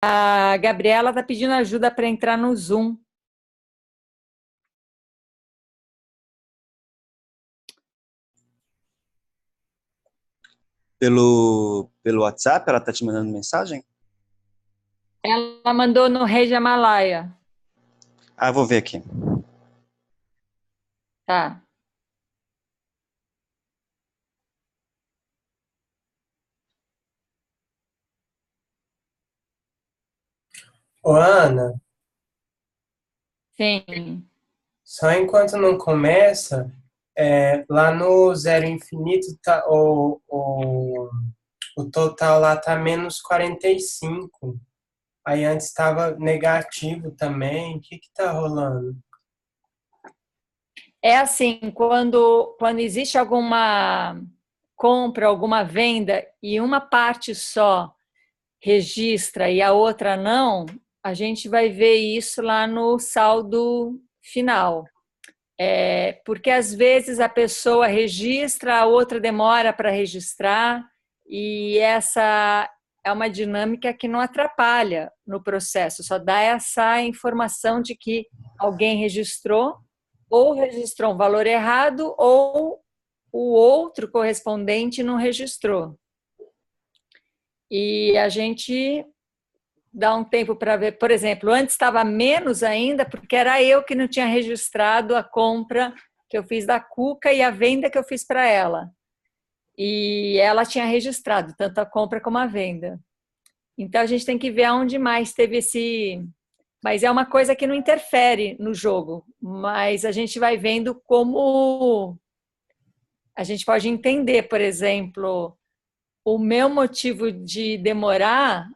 A Gabriela está pedindo ajuda para entrar no Zoom. Pelo WhatsApp, ela tá te mandando mensagem? Ela mandou no Rei Jamalaia. Ah, vou ver aqui. Tá. Ô, Ana, Sim. só enquanto não começa, lá no Zero Infinito o total lá tá menos 45. Aí antes estava negativo também. O que que tá rolando? É assim, quando existe alguma compra, alguma venda e uma parte só registra e a outra não, a gente vai ver isso lá no saldo final. Porque às vezes a pessoa registra, a outra demora para registrar, e essa é uma dinâmica que não atrapalha no processo, só dá essa informação de que alguém registrou, ou registrou um valor errado, ou o outro correspondente não registrou. E a gente dá um tempo para ver, por exemplo, antes estava menos ainda, porque era eu que não tinha registrado a compra que eu fiz da Cuca e a venda que eu fiz para ela. E ela tinha registrado tanto a compra como a venda. Então a gente tem que ver aonde mais teve esse. Mas é uma coisa que não interfere no jogo, mas a gente vai vendo como a gente pode entender, por exemplo, o meu motivo de demorar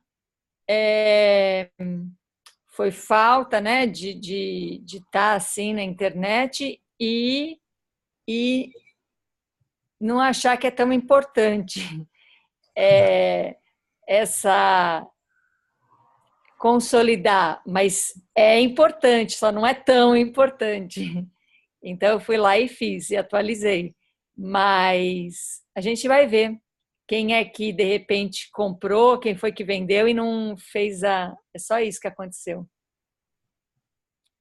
foi falta, né, de estar assim na internet e não achar que é tão importante essa consolidar, mas é importante, só não é tão importante. Então eu fui lá e fiz e atualizei. Mas a gente vai ver quem é que de repente comprou, quem foi que vendeu e não fez a. É só isso que aconteceu.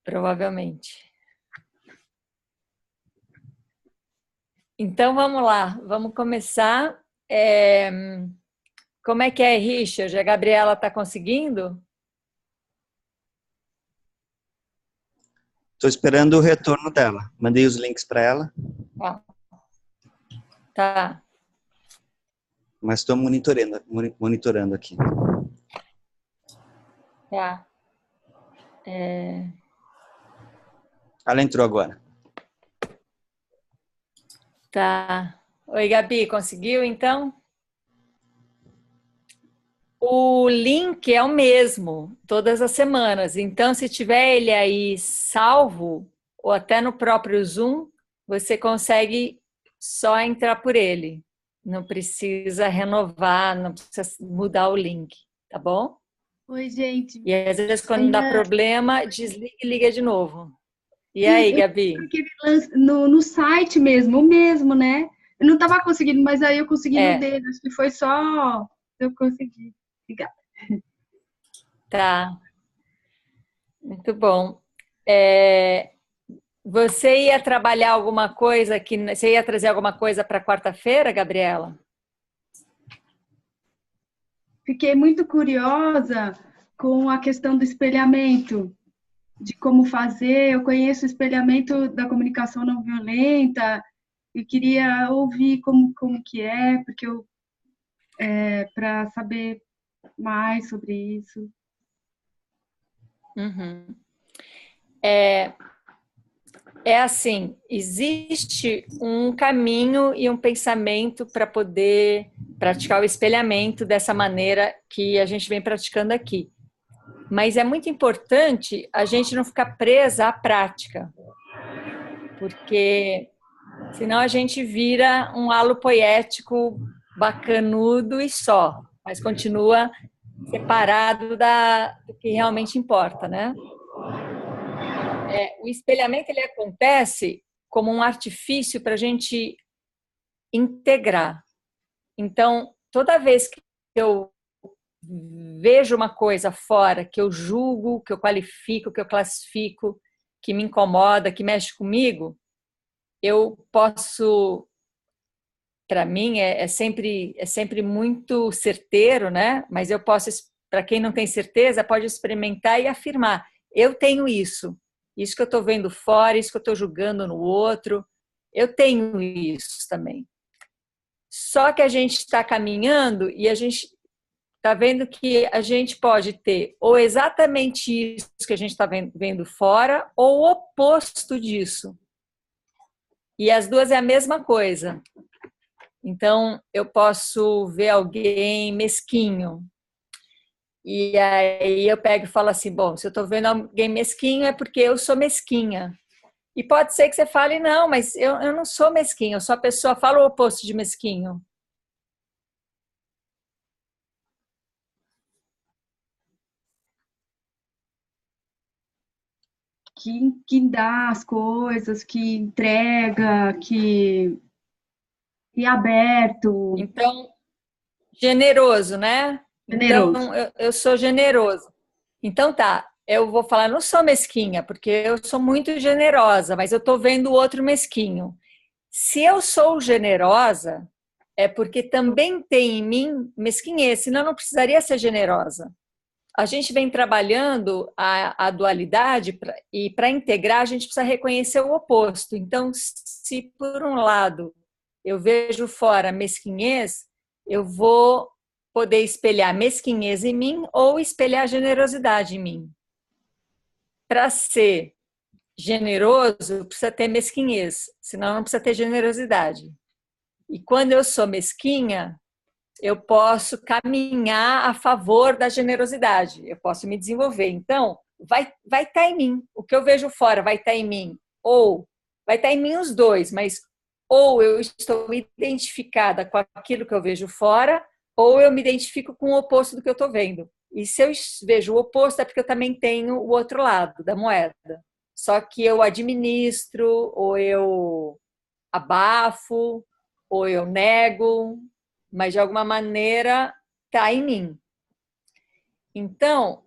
Provavelmente. Então vamos lá, vamos começar. Como é que é, Richard? A Gabriela está conseguindo? Estou esperando o retorno dela. Mandei os links para ela, Ah, tá. mas estou monitorando aqui. Tá. Ela entrou agora. Tá. Oi, Gabi, conseguiu então? O link é o mesmo todas as semanas. Então, se tiver ele aí salvo, ou até no próprio Zoom, você consegue só entrar por ele. Não precisa renovar, não precisa mudar o link, tá bom? Oi, gente. E às vezes, quando dá Ainda... problema, desliga e liga de novo. E Sim, aí, eu Gabi? aquele lance no site mesmo, o mesmo, né? Eu não estava conseguindo, mas aí eu consegui no É, dedo. Acho que foi só eu consegui. Obrigada. tá. Muito bom. É, você ia trabalhar alguma coisa aqui? Você ia trazer alguma coisa para quarta-feira, Gabriela? Fiquei muito curiosa com a questão do espelhamento, de como fazer. Eu conheço o espelhamento da comunicação não violenta e queria ouvir como que é, porque eu para saber mais sobre isso. Uhum. É assim, existe um caminho e um pensamento para poder praticar o espelhamento dessa maneira que a gente vem praticando aqui. Mas é muito importante a gente não ficar presa à prática, porque senão a gente vira um halo poético bacanudo e só, mas continua separado do que realmente importa, né? O espelhamento ele acontece como um artifício para a gente integrar. Então, toda vez que eu vejo uma coisa fora que eu julgo, que eu qualifico, que eu classifico, que me incomoda, que mexe comigo, eu posso, para mim é sempre muito certeiro, né? Mas eu posso, para quem não tem certeza, pode experimentar e afirmar: eu tenho isso que eu estou vendo fora, isso que eu estou julgando no outro, eu tenho isso também. Só que a gente está caminhando e a gente está vendo que a gente pode ter ou exatamente isso que a gente está vendo fora, ou o oposto disso. E as duas é a mesma coisa. Então, eu posso ver alguém mesquinho. E aí eu pego e falo assim, bom, se eu estou vendo alguém mesquinho é porque eu sou mesquinha. E pode ser que você fale, não, mas eu não sou mesquinho, eu sou a pessoa, fala o oposto de mesquinho. Que dá as coisas, que entrega, que é aberto, Então, generoso, né? generoso. Então, eu sou generoso. Então, tá, eu vou falar, não sou mesquinha, porque eu sou muito generosa, mas eu estou vendo o outro mesquinho. Se eu sou generosa, é porque também tem em mim mesquinhez, senão eu não precisaria ser generosa. A gente vem trabalhando a dualidade e para integrar a gente precisa reconhecer o oposto. Então, se por um lado eu vejo fora mesquinhez, eu vou poder espelhar mesquinhez em mim ou espelhar generosidade em mim. Para ser generoso, precisa ter mesquinhez, senão não precisa ter generosidade. E quando eu sou mesquinha, eu posso caminhar a favor da generosidade, eu posso me desenvolver. Então, vai estar em mim. O que eu vejo fora vai estar em mim. Ou vai estar em mim os dois, mas ou eu estou identificada com aquilo que eu vejo fora, ou eu me identifico com o oposto do que eu estou vendo. E se eu vejo o oposto, é porque eu também tenho o outro lado da moeda. Só que eu administro, ou eu abafo, ou eu nego, mas de alguma maneira está em mim. Então,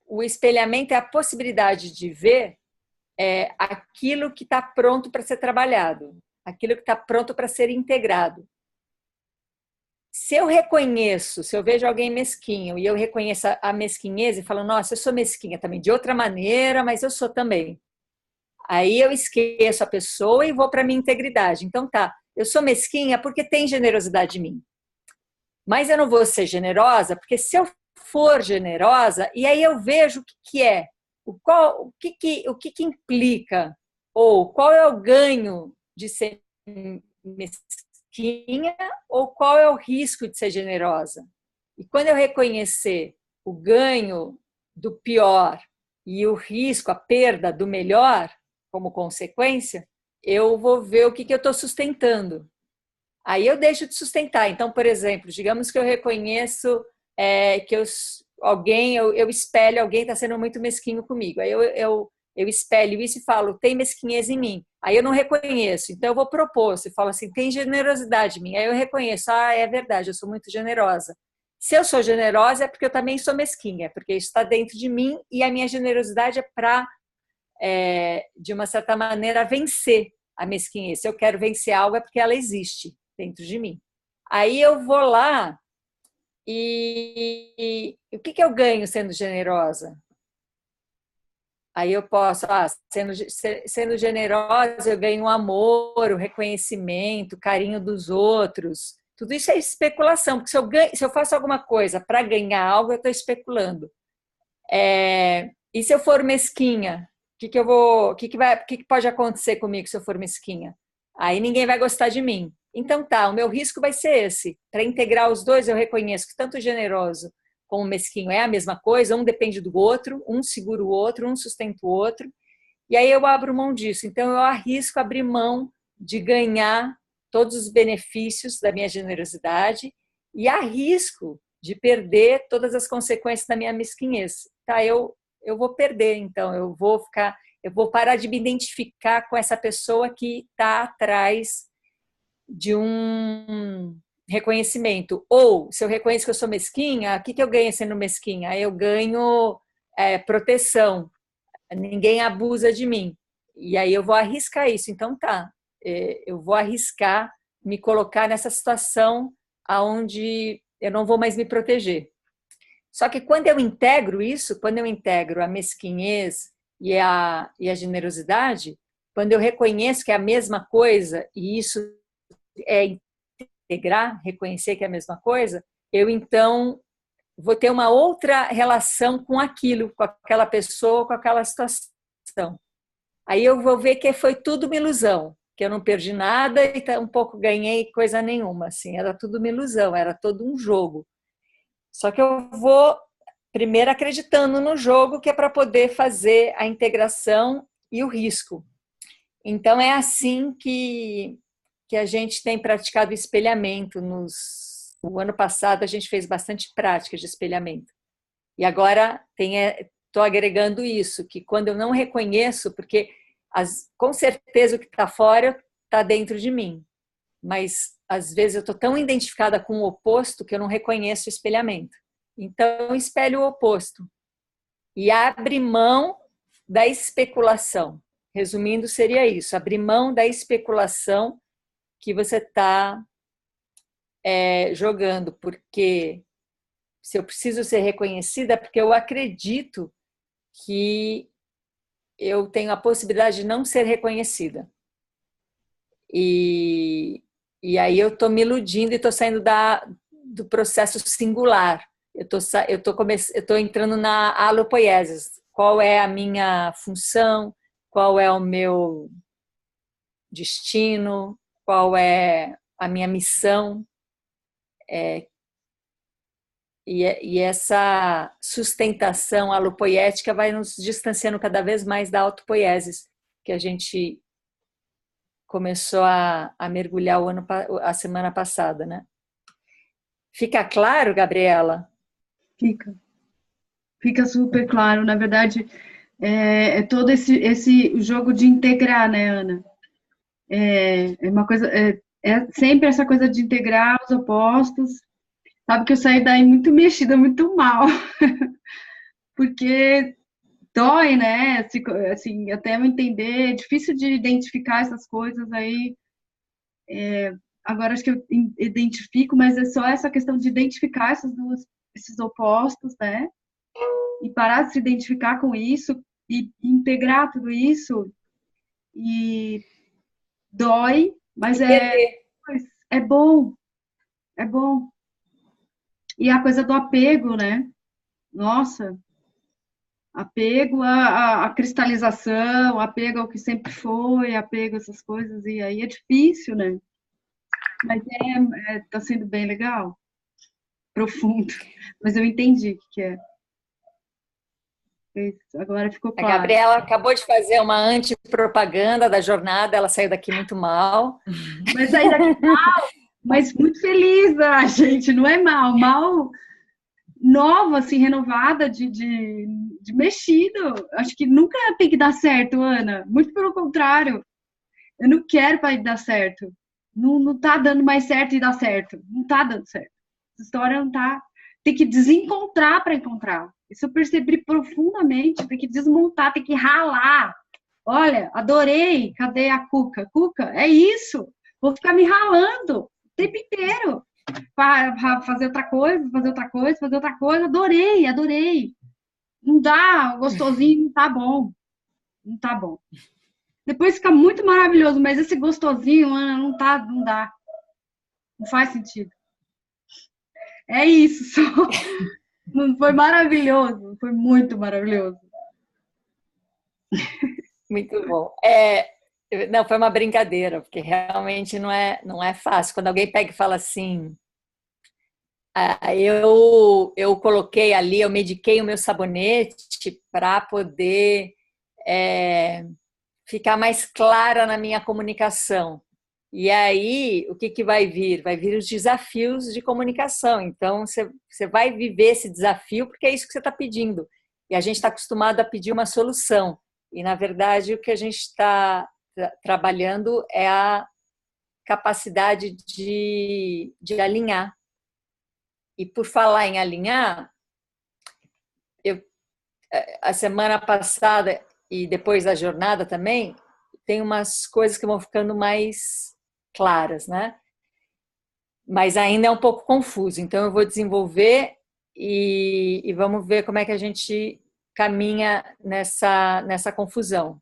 o espelhamento é a possibilidade de ver aquilo que está pronto para ser trabalhado, aquilo que está pronto para ser integrado. Se eu reconheço, se eu vejo alguém mesquinho e eu reconheço a mesquinhez e falo, nossa, eu sou mesquinha também, de outra maneira, mas eu sou também. Aí eu esqueço a pessoa e vou para a minha integridade. Então tá, eu sou mesquinha porque tem generosidade em mim. Mas eu não vou ser generosa, porque se eu for generosa, e aí eu vejo o que é, o que implica, ou qual é o ganho de ser mesquinha, ou qual é o risco de ser generosa. E quando eu reconhecer o ganho do pior e o risco, a perda do melhor, como consequência, eu vou ver o que eu estou sustentando. Aí eu deixo de sustentar. Então, por exemplo, digamos que eu reconheço que eu espelho alguém está sendo muito mesquinho comigo. Aí eu espelho isso e falo, tem mesquinhez em mim. Aí eu não reconheço. Então eu vou propor, e falo assim, tem generosidade em mim. Aí eu reconheço, é verdade, eu sou muito generosa. Se eu sou generosa é porque eu também sou mesquinha, porque isso está dentro de mim e a minha generosidade é para, de uma certa maneira, vencer a mesquinhez. Se eu quero vencer algo é porque ela existe dentro de mim. Aí eu vou lá e o que eu ganho sendo generosa? Aí eu posso, sendo generosa, eu ganho o amor, o reconhecimento, o carinho dos outros. Tudo isso é especulação, porque se eu faço alguma coisa para ganhar algo, eu estou especulando. E se eu for mesquinha, o que pode acontecer comigo se eu for mesquinha? Aí ninguém vai gostar de mim. Então tá, o meu risco vai ser esse. Para integrar os dois, eu reconheço que tanto o generoso como o mesquinho é a mesma coisa, um depende do outro, um segura o outro, um sustenta o outro. E aí eu abro mão disso. Então eu arrisco abrir mão de ganhar todos os benefícios da minha generosidade e arrisco de perder todas as consequências da minha mesquinhez. Tá, eu vou perder, então eu vou parar de me identificar com essa pessoa que está atrás de reconhecimento. Ou, se eu reconheço que eu sou mesquinha, o que eu ganho sendo mesquinha? Eu ganho proteção. Ninguém abusa de mim. E aí eu vou arriscar isso. Então tá, eu vou arriscar me colocar nessa situação onde eu não vou mais me proteger. Só que quando eu integro isso, quando eu integro a mesquinhez e a generosidade, quando eu reconheço que é a mesma coisa, e isso é integrar, reconhecer que é a mesma coisa, eu então vou ter uma outra relação com aquilo, com aquela pessoa, com aquela situação. Aí eu vou ver que foi tudo uma ilusão, que eu não perdi nada e um pouco ganhei coisa nenhuma. Assim, era tudo uma ilusão, era todo um jogo. Só que eu vou primeiro acreditando no jogo, que é para poder fazer a integração e o risco. Então é assim que a gente tem praticado espelhamento. O ano passado a gente fez bastante prática de espelhamento. E agora estou agregando isso, que quando eu não reconheço, porque com certeza o que está fora está dentro de mim, mas às vezes eu estou tão identificada com o oposto que eu não reconheço o espelhamento. Então eu espelho o oposto e abre mão da especulação. Resumindo, seria isso, abrir mão da especulação que você está jogando, porque se eu preciso ser reconhecida, é porque eu acredito que eu tenho a possibilidade de não ser reconhecida. E aí eu estou me iludindo e estou saindo do processo singular. Eu estou entrando na alopoiesis. Qual é a minha função? Qual é o meu destino? Qual é a minha missão? E essa sustentação alopoética vai nos distanciando cada vez mais da autopoiesis, que a gente começou a mergulhar a semana passada, né? Fica claro, Gabriela? Fica super claro. Na verdade, é todo esse jogo de integrar, né, Ana? É uma coisa, é sempre essa coisa de integrar os opostos. Sabe que eu saí daí muito mexida, muito mal, porque dói, né? Assim, até eu entender, é difícil de identificar essas coisas aí. Agora acho que eu identifico, mas é só essa questão de identificar esses opostos, né? E parar de se identificar com isso e integrar tudo isso. E dói, mas é bom, é bom. E a coisa do apego, né? Nossa, apego à cristalização, apego ao que sempre foi, apego a essas coisas, e aí é difícil, né? Mas tá sendo bem legal, profundo. Mas eu entendi o que é. Agora ficou claro. A Gabriela acabou de fazer uma antipropaganda da jornada, ela saiu daqui muito mal. Mas saí daqui mal, mas muito feliz, gente, não é mal nova, assim, renovada, de mexido. Acho que nunca tem que dar certo, Ana. Muito pelo contrário. Eu não quero para dar certo. Não tá dando mais certo e dar certo. Não tá dando certo. Essa história não tá. Tem que desencontrar para encontrar. Isso eu percebi profundamente. Tem que desmontar, tem que ralar. Olha, adorei. Cadê a Cuca? Cuca, é isso. Vou ficar me ralando o tempo inteiro. Para fazer outra coisa, fazer outra coisa, fazer outra coisa. Adorei. Não dá, gostosinho não tá bom. Não tá bom. Depois fica muito maravilhoso, mas esse gostosinho, Ana, não dá. Não faz sentido. É isso, só. Foi maravilhoso, foi muito maravilhoso. Muito bom. Não, foi uma brincadeira, porque realmente não é fácil. Quando alguém pega e fala assim, eu coloquei ali, eu mediquei o meu sabonete para poder ficar mais clara na minha comunicação. E aí, o que vai vir? Vai vir os desafios de comunicação. Então, você vai viver esse desafio porque é isso que você está pedindo. E a gente está acostumado a pedir uma solução. E, na verdade, o que a gente está trabalhando é a capacidade de alinhar. E por falar em alinhar, a semana passada e depois da jornada também, tem umas coisas que vão ficando mais claras, né? Mas ainda é um pouco confuso. Então, eu vou desenvolver e vamos ver como é que a gente caminha nessa confusão.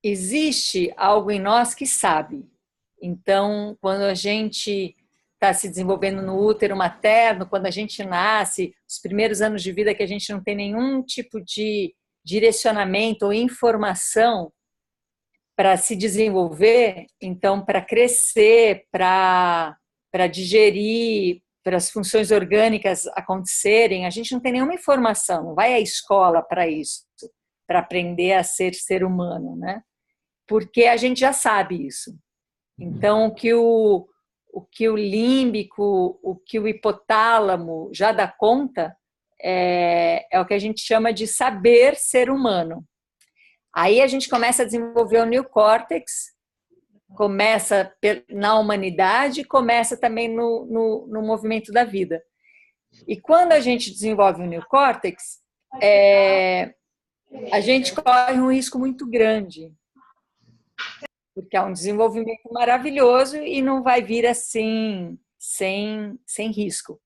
Existe algo em nós que sabe. Então, quando a gente está se desenvolvendo no útero materno, quando a gente nasce, os primeiros anos de vida que a gente não tem nenhum tipo de direcionamento ou informação para se desenvolver, então, para crescer, para digerir, para as funções orgânicas acontecerem, a gente não tem nenhuma informação, não vai à escola para isso, para aprender a ser humano, né? Porque a gente já sabe isso. Então, o que o límbico, o que o hipotálamo já dá conta é o que a gente chama de saber ser humano. Aí a gente começa a desenvolver o neocórtex, começa na humanidade, começa também no movimento da vida. E quando a gente desenvolve o neocórtex, a gente corre um risco muito grande, porque é um desenvolvimento maravilhoso e não vai vir assim, sem risco.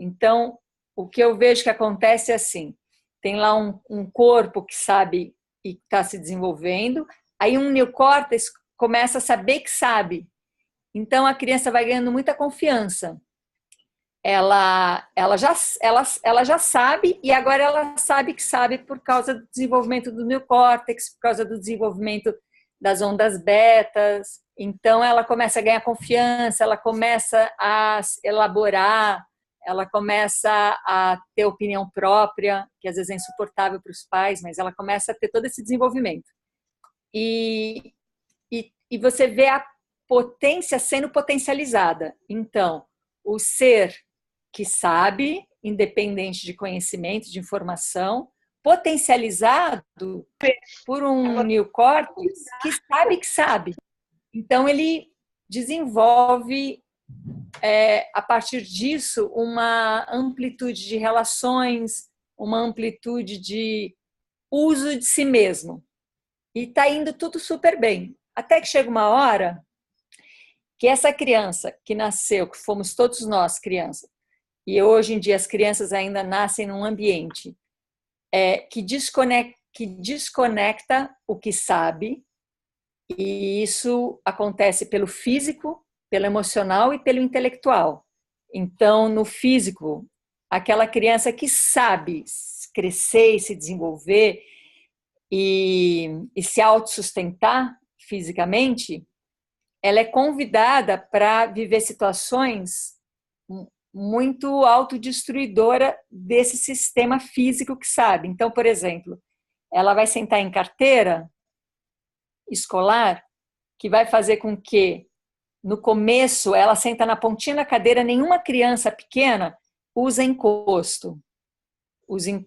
Então, o que eu vejo que acontece é assim, tem lá um corpo que sabe e está se desenvolvendo, aí um neocórtex começa a saber que sabe. Então, a criança vai ganhando muita confiança. Ela já sabe e agora ela sabe que sabe por causa do desenvolvimento do neocórtex, por causa do desenvolvimento das ondas betas. Então, ela começa a ganhar confiança, ela começa a elaborar, ela começa a ter opinião própria, que às vezes é insuportável para os pais, mas ela começa a ter todo esse desenvolvimento. E você vê a potência sendo potencializada. Então, o ser que sabe, independente de conhecimento, de informação, potencializado por um neocórtex que sabe que sabe. Então, ele desenvolve, a partir disso, uma amplitude de relações, uma amplitude de uso de si mesmo. E está indo tudo super bem. Até que chega uma hora que essa criança que nasceu, que fomos todos nós crianças, e hoje em dia as crianças ainda nascem num ambiente que desconecta o que sabe, e isso acontece pelo físico, pelo emocional e pelo intelectual. Então, no físico, aquela criança que sabe crescer e se desenvolver e se autossustentar fisicamente, ela é convidada para viver situações muito autodestruidora desse sistema físico que sabe. Então, por exemplo, ela vai sentar em carteira escolar, que vai fazer com que, no começo, ela senta na pontinha da cadeira, nenhuma criança pequena usa encosto.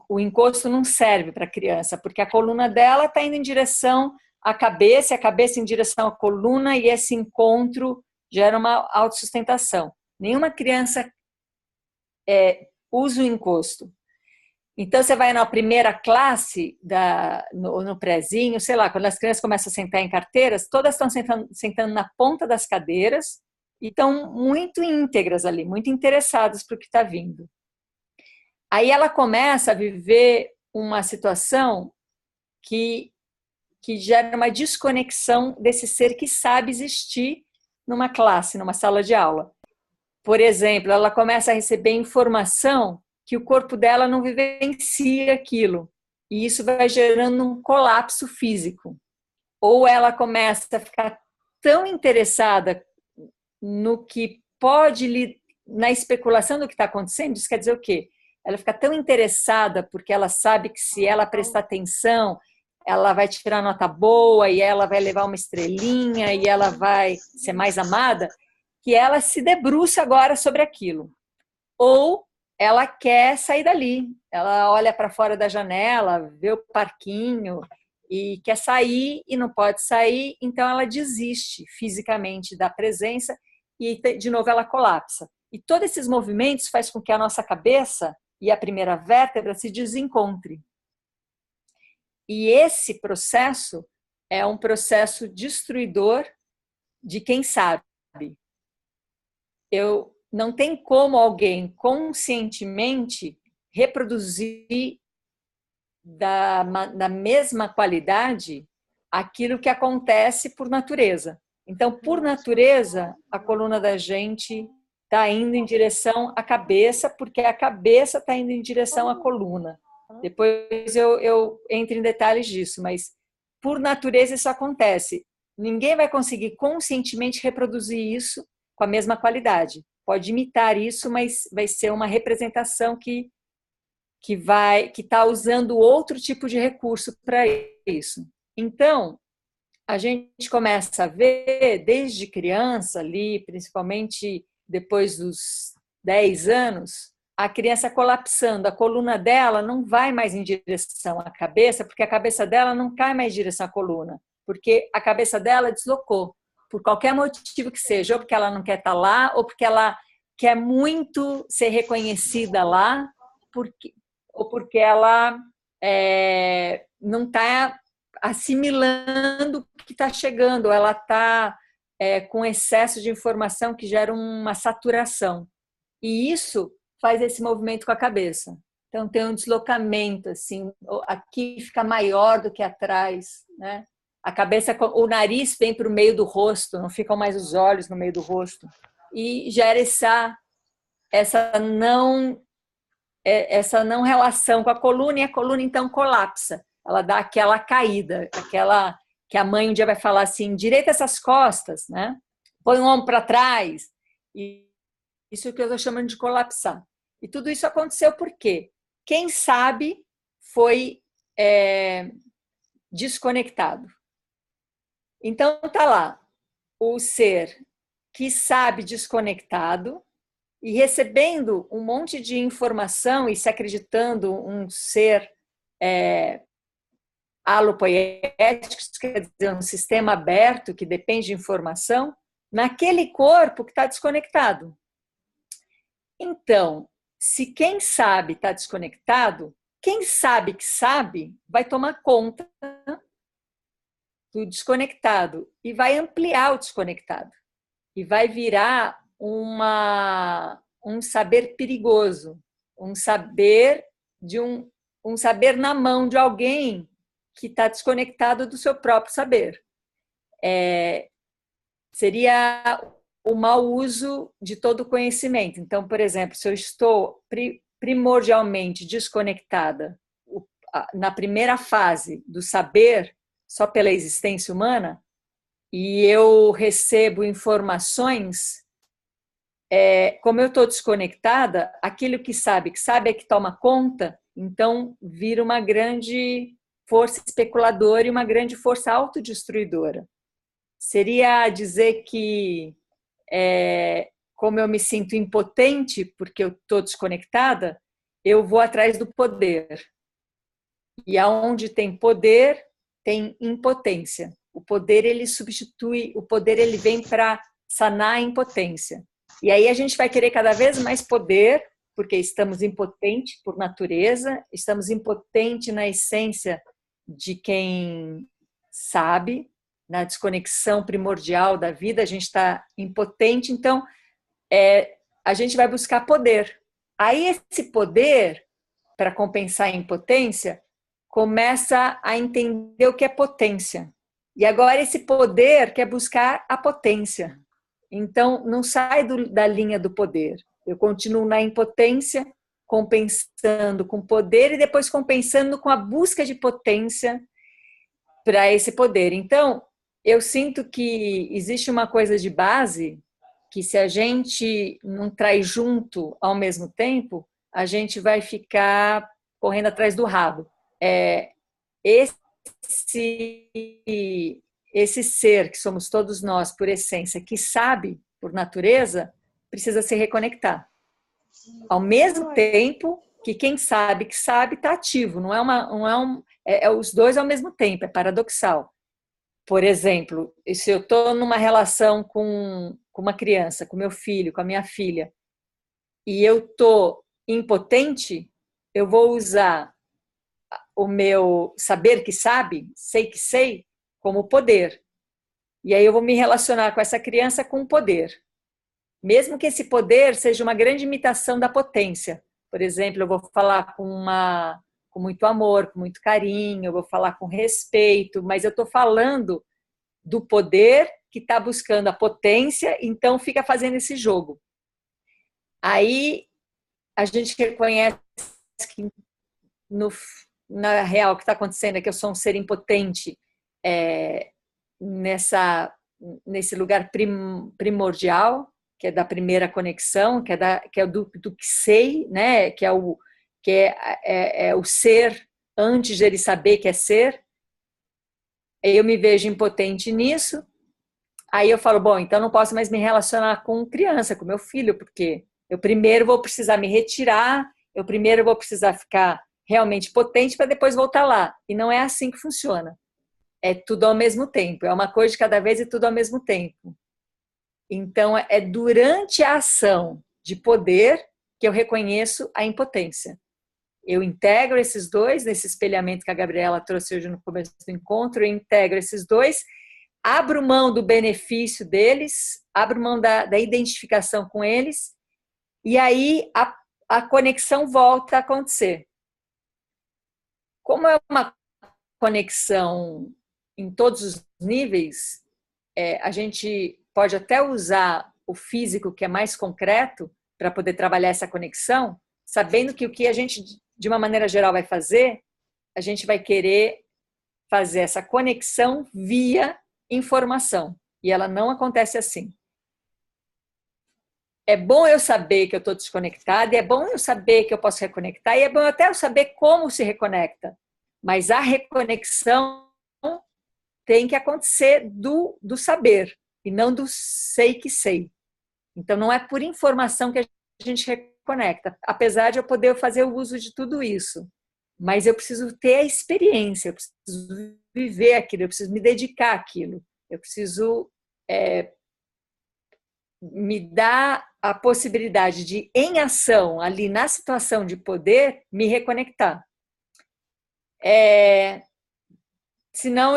O encosto não serve para a criança, porque a coluna dela está indo em direção à cabeça, e a cabeça em direção à coluna, e esse encontro gera uma autossustentação. Nenhuma criança usa o encosto. Então, você vai na primeira classe, no prézinho, sei lá, quando as crianças começam a sentar em carteiras, todas estão sentando na ponta das cadeiras e estão muito íntegras ali, muito interessadas para o que está vindo. Aí ela começa a viver uma situação que gera uma desconexão desse ser que sabe existir numa classe, numa sala de aula. Por exemplo, ela começa a receber informação que o corpo dela não vivencia aquilo. E isso vai gerando um colapso físico. Ou ela começa a ficar tão interessada no que pode, na especulação do que está acontecendo, isso quer dizer o quê? Ela fica tão interessada porque ela sabe que se ela prestar atenção, ela vai tirar nota boa e ela vai levar uma estrelinha e ela vai ser mais amada, que ela se debruça agora sobre aquilo. Ou ela quer sair dali, ela olha para fora da janela, vê o parquinho e quer sair e não pode sair, então ela desiste fisicamente da presença e, de novo, ela colapsa. E todos esses movimentos faz com que a nossa cabeça e a primeira vértebra se desencontrem. E esse processo é um processo destruidor de quem sabe. Não tem como alguém conscientemente reproduzir da mesma qualidade aquilo que acontece por natureza. Então, por natureza, a coluna da gente está indo em direção à cabeça, porque a cabeça está indo em direção à coluna. Depois eu entro em detalhes disso, mas por natureza isso acontece. Ninguém vai conseguir conscientemente reproduzir isso com a mesma qualidade. Pode imitar isso, mas vai ser uma representação que está usando outro tipo de recurso para isso. Então, a gente começa a ver desde criança ali, principalmente depois dos 10 anos, a criança colapsando, a coluna dela não vai mais em direção à cabeça, porque a cabeça dela não cai mais em direção à coluna, porque a cabeça dela deslocou, por qualquer motivo que seja, ou porque ela não quer estar lá, ou porque ela quer muito ser reconhecida lá, ou porque ela não está assimilando o que está chegando, ou ela está com excesso de informação que gera uma saturação. E isso faz esse movimento com a cabeça. Então tem um deslocamento, assim, aqui fica maior do que atrás, né? A cabeça, o nariz vem para o meio do rosto, não ficam mais os olhos no meio do rosto. E gera essa não relação com a coluna, e a coluna então colapsa. Ela dá aquela caída, aquela que a mãe um dia vai falar assim, direita essas costas, né? Põe o ombro para trás. E isso que eu estou chamando de colapsar. E tudo isso aconteceu por quê? Quem sabe foi desconectado. Então tá lá, o ser que sabe desconectado e recebendo um monte de informação e se acreditando um ser alopoético, quer dizer, um sistema aberto que depende de informação, naquele corpo que está desconectado. Então, se quem sabe está desconectado, quem sabe que sabe vai tomar conta do desconectado e vai ampliar o desconectado. E vai virar um saber perigoso, um saber um saber na mão de alguém que está desconectado do seu próprio saber. Seria o mau uso de todo o conhecimento. Então, por exemplo, se eu estou primordialmente desconectada na primeira fase do saber, só pela existência humana, e eu recebo informações, como eu estou desconectada, aquilo que sabe é que toma conta, então vira uma grande força especuladora e uma grande força autodestruidora. Seria dizer que, como eu me sinto impotente porque eu estou desconectada, eu vou atrás do poder. E aonde tem poder, tem impotência. O poder, ele substitui, o poder, ele vem para sanar a impotência. E aí a gente vai querer cada vez mais poder, porque estamos impotentes por natureza, estamos impotentes na essência de quem sabe, na desconexão primordial da vida, a gente está impotente, então a gente vai buscar poder. Aí esse poder, para compensar a impotência, começa a entender o que é potência. E agora esse poder quer buscar a potência. Então, não sai da linha do poder. Eu continuo na impotência, compensando com poder e depois compensando com a busca de potência para esse poder. Então, eu sinto que existe uma coisa de base que se a gente não traz junto ao mesmo tempo, a gente vai ficar correndo atrás do rabo. Esse ser que somos todos nós, por essência, que sabe, por natureza, precisa se reconectar. Ao mesmo tempo que quem sabe que sabe está ativo, é os dois ao mesmo tempo, é paradoxal. Por exemplo, se eu estou numa relação com uma criança, com meu filho, com a minha filha, e eu estou impotente, eu vou usar o meu saber que sabe, sei que sei, como poder. E aí eu vou me relacionar com essa criança com poder. Mesmo que esse poder seja uma grande imitação da potência. Por exemplo, eu vou falar com muito amor, com muito carinho, eu vou falar com respeito, mas eu estou falando do poder que está buscando a potência, então fica fazendo esse jogo. Aí a gente reconhece que na real o que está acontecendo é que eu sou um ser impotente nesse lugar primordial, que é da primeira conexão, que é do que sei, né? Que é o ser antes de ele saber que é ser. Eu me vejo impotente nisso. Aí eu falo, bom, então não posso mais me relacionar com criança, com meu filho, porque eu primeiro vou precisar me retirar, eu primeiro vou precisar ficar realmente potente para depois voltar lá. E não é assim que funciona. É tudo ao mesmo tempo, é uma coisa de cada vez e tudo ao mesmo tempo. Então, é durante a ação de poder que eu reconheço a impotência. Eu integro esses dois, nesse espelhamento que a Gabriela trouxe hoje no começo do encontro, eu integro esses dois, abro mão do benefício deles, abro mão da identificação com eles, e aí a conexão volta a acontecer. Como é uma conexão em todos os níveis, a gente pode até usar o físico, que é mais concreto, para poder trabalhar essa conexão, sabendo que o que a gente, de uma maneira geral, vai fazer, a gente vai querer fazer essa conexão via informação. E ela não acontece assim. É bom eu saber que eu estou desconectada, e é bom eu saber que eu posso reconectar, e é bom até eu saber como se reconecta. Mas a reconexão tem que acontecer do saber, e não do sei que sei. Então, não é por informação que a gente reconecta, apesar de eu poder fazer o uso de tudo isso. Mas eu preciso ter a experiência, eu preciso viver aquilo, eu preciso me dedicar àquilo, eu preciso me dar a possibilidade de, em ação, ali na situação de poder, me reconectar. Senão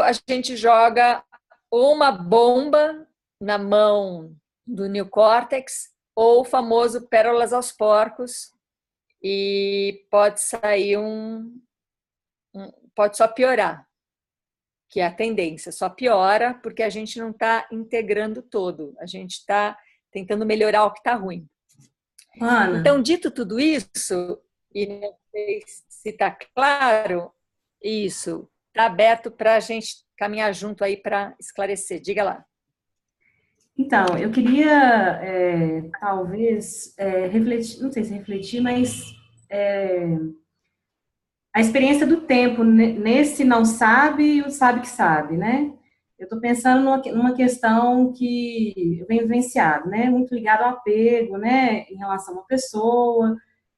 a gente joga ou uma bomba na mão do neocórtex ou o famoso pérolas aos porcos, e pode sair pode só piorar, que é a tendência, só piora porque a gente não está integrando todo, a gente está tentando melhorar o que está ruim. Ana. Então, dito tudo isso, e não sei se está claro, isso está aberto para a gente caminhar junto aí para esclarecer. Diga lá. Então, eu queria, talvez, refletir, não sei se refletir, mas a experiência do tempo nesse não sabe e o sabe que sabe, né? Eu estou pensando numa questão que eu venho vivenciado, né? Muito ligado ao apego, né? Em relação a uma pessoa.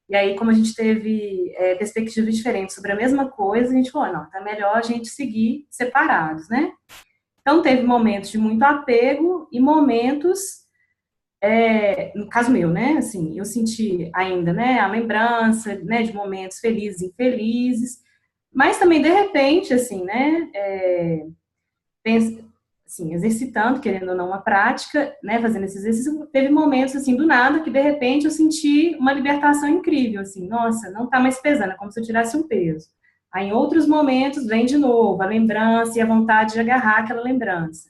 E aí, como a gente teve perspectivas diferentes sobre a mesma coisa, a gente falou, não, tá melhor a gente seguir separados, né? Então, teve momentos de muito apego e momentos, no caso meu, né, assim, eu senti ainda, né, a lembrança, né, de momentos felizes e infelizes, mas também, de repente, assim, né, assim, exercitando, querendo ou não, uma prática, né, fazendo esse exercício, teve momentos, assim, do nada, que, de repente, eu senti uma libertação incrível, assim, nossa, não tá mais pesando, é como se eu tirasse um peso. Aí, em outros momentos, vem de novo a lembrança e a vontade de agarrar aquela lembrança.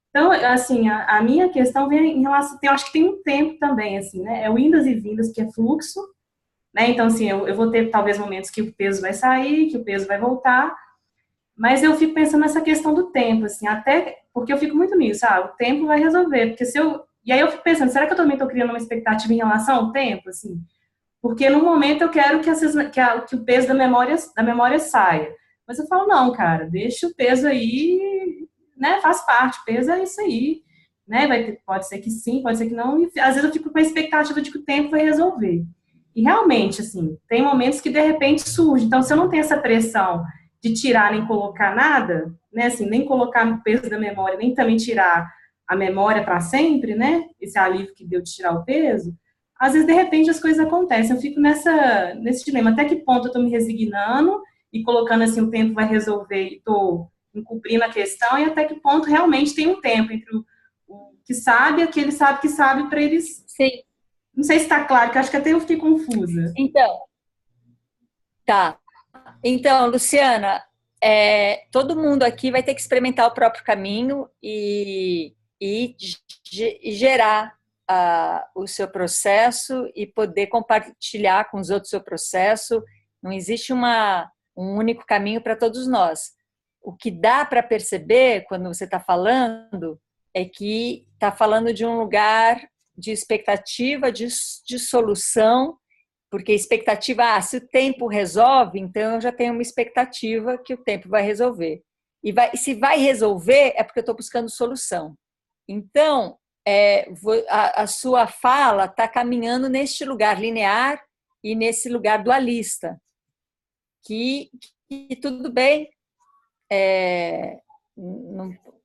Então, assim, a minha questão vem em relação, eu acho que tem um tempo também, assim, né, é o indas e vindas, que é fluxo, né, então, assim, eu vou ter, talvez, momentos que o peso vai sair, que o peso vai voltar, mas eu fico pensando nessa questão do tempo, assim, até, porque eu fico muito nisso, o tempo vai resolver, porque e aí eu fico pensando, será que eu também estou criando uma expectativa em relação ao tempo, assim? Porque no momento eu quero que o peso da memória saia. Mas eu falo, não, cara, deixa o peso aí, né? Faz parte, o peso é isso aí. Né? Pode ser que sim, pode ser que não. E às vezes eu fico com a expectativa de que o tempo vai resolver. E realmente, assim, tem momentos que de repente surge. Então, se eu não tenho essa pressão de tirar nem colocar nada, né, assim, nem colocar no peso da memória, nem também tirar a memória para sempre, né, esse alívio que deu de tirar o peso, às vezes, de repente, as coisas acontecem. Eu fico nesse dilema. Até que ponto eu estou me resignando e colocando assim, o tempo vai resolver e estou encobrindo a questão, e até que ponto realmente tem um tempo entre o que sabe e aquele sabe que sabe para eles. Sim. Não sei se está claro, que eu acho que até eu fiquei confusa. Então, tá. Então, Luciana, todo mundo aqui vai ter que experimentar o próprio caminho e gerar o seu processo e poder compartilhar com os outros o seu processo. Não existe um único caminho para todos nós. O que dá para perceber quando você está falando é que está falando de um lugar de expectativa, de solução, porque expectativa, se o tempo resolve, então eu já tenho uma expectativa que o tempo vai resolver. Se vai resolver, é porque eu estou buscando solução. Então, a sua fala está caminhando neste lugar linear e nesse lugar dualista, que tudo bem,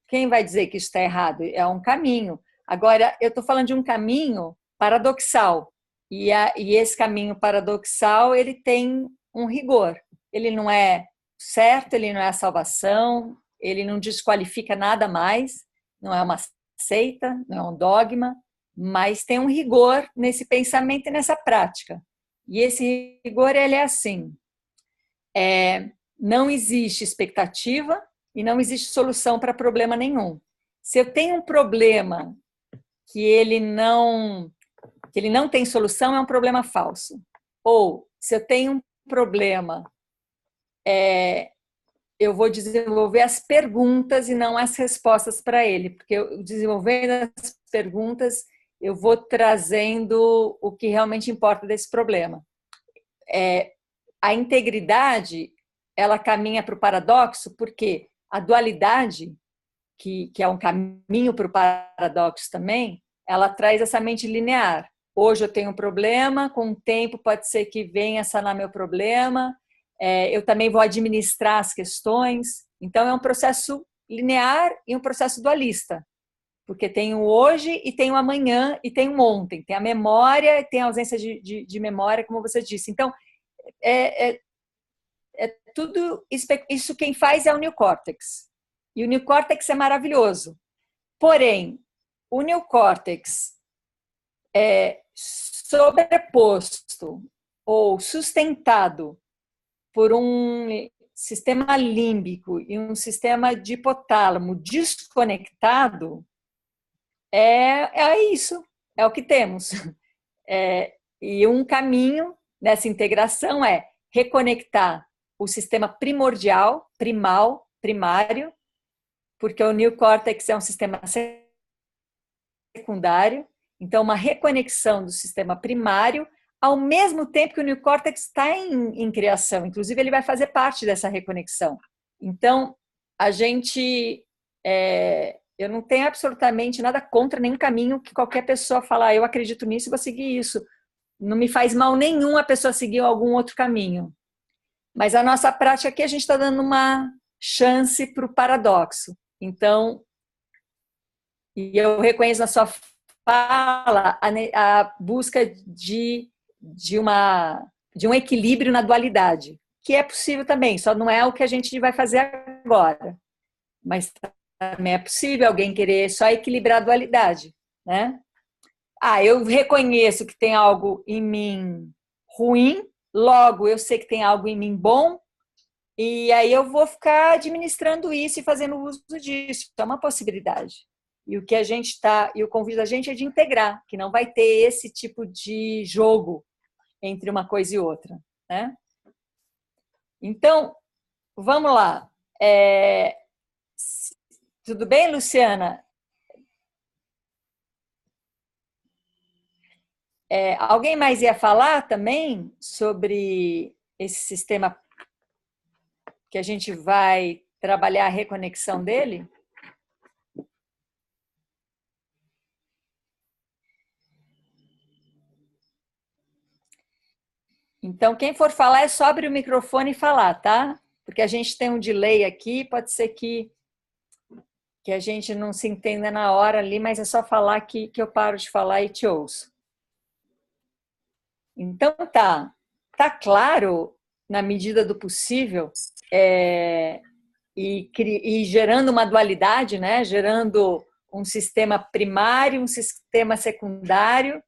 quem vai dizer que isso está errado? É um caminho. Agora, eu estou falando de um caminho paradoxal, e esse caminho paradoxal, ele tem um rigor. Ele não é certo, ele não é a salvação, ele não desqualifica nada mais, não é uma seita, não é um dogma, mas tem um rigor nesse pensamento e nessa prática. E esse rigor, ele é assim, não existe expectativa e não existe solução para problema nenhum. Se eu tenho um problema que ele não tem solução, é um problema falso. Ou, se eu tenho um problema, eu vou desenvolver as perguntas e não as respostas para ele, porque eu desenvolvendo as perguntas, eu vou trazendo o que realmente importa desse problema. A integridade, ela caminha para o paradoxo, porque a dualidade, que é um caminho para o paradoxo também, ela traz essa mente linear. Hoje eu tenho um problema, com o tempo pode ser que venha sanar meu problema, eu também vou administrar as questões. Então, é um processo linear e um processo dualista, porque tem o hoje e tem o amanhã e tem o ontem. Tem a memória e tem a ausência de memória, como você disse. Então, tudo isso quem faz é o neocórtex. E o neocórtex é maravilhoso. Porém, o neocórtex sobreposto ou sustentado por um sistema límbico e um sistema de hipotálamo desconectado, é isso, é o que temos. E um caminho nessa integração é reconectar o sistema primordial, primário, porque o neocórtex é um sistema secundário, então uma reconexão do sistema primário, ao mesmo tempo que o neocórtex está em criação, inclusive ele vai fazer parte dessa reconexão. Então, eu não tenho absolutamente nada contra nenhum caminho que qualquer pessoa fala, eu acredito nisso e vou seguir isso. Não me faz mal nenhum a pessoa seguir algum outro caminho. Mas a nossa prática aqui, a gente está dando uma chance para o paradoxo. Então, e eu reconheço na sua fala a busca de um equilíbrio na dualidade, que é possível também, só não é o que a gente vai fazer agora. Mas também é possível alguém querer só equilibrar a dualidade, né? Eu reconheço que tem algo em mim ruim, logo eu sei que tem algo em mim bom, e aí eu vou ficar administrando isso e fazendo uso disso. É uma possibilidade. E o convite da gente é de integrar, que não vai ter esse tipo de jogo entre uma coisa e outra, né? Então, vamos lá. Tudo bem, Luciana? Alguém mais ia falar também sobre esse sistema que a gente vai trabalhar a reconexão dele? Então, quem for falar é só abrir o microfone e falar, tá? Porque a gente tem um delay aqui, pode ser que a gente não se entenda na hora ali, mas é só falar que eu paro de falar e te ouço. Então, tá claro, na medida do possível, e gerando uma dualidade, né? Gerando um sistema primário, um sistema secundário,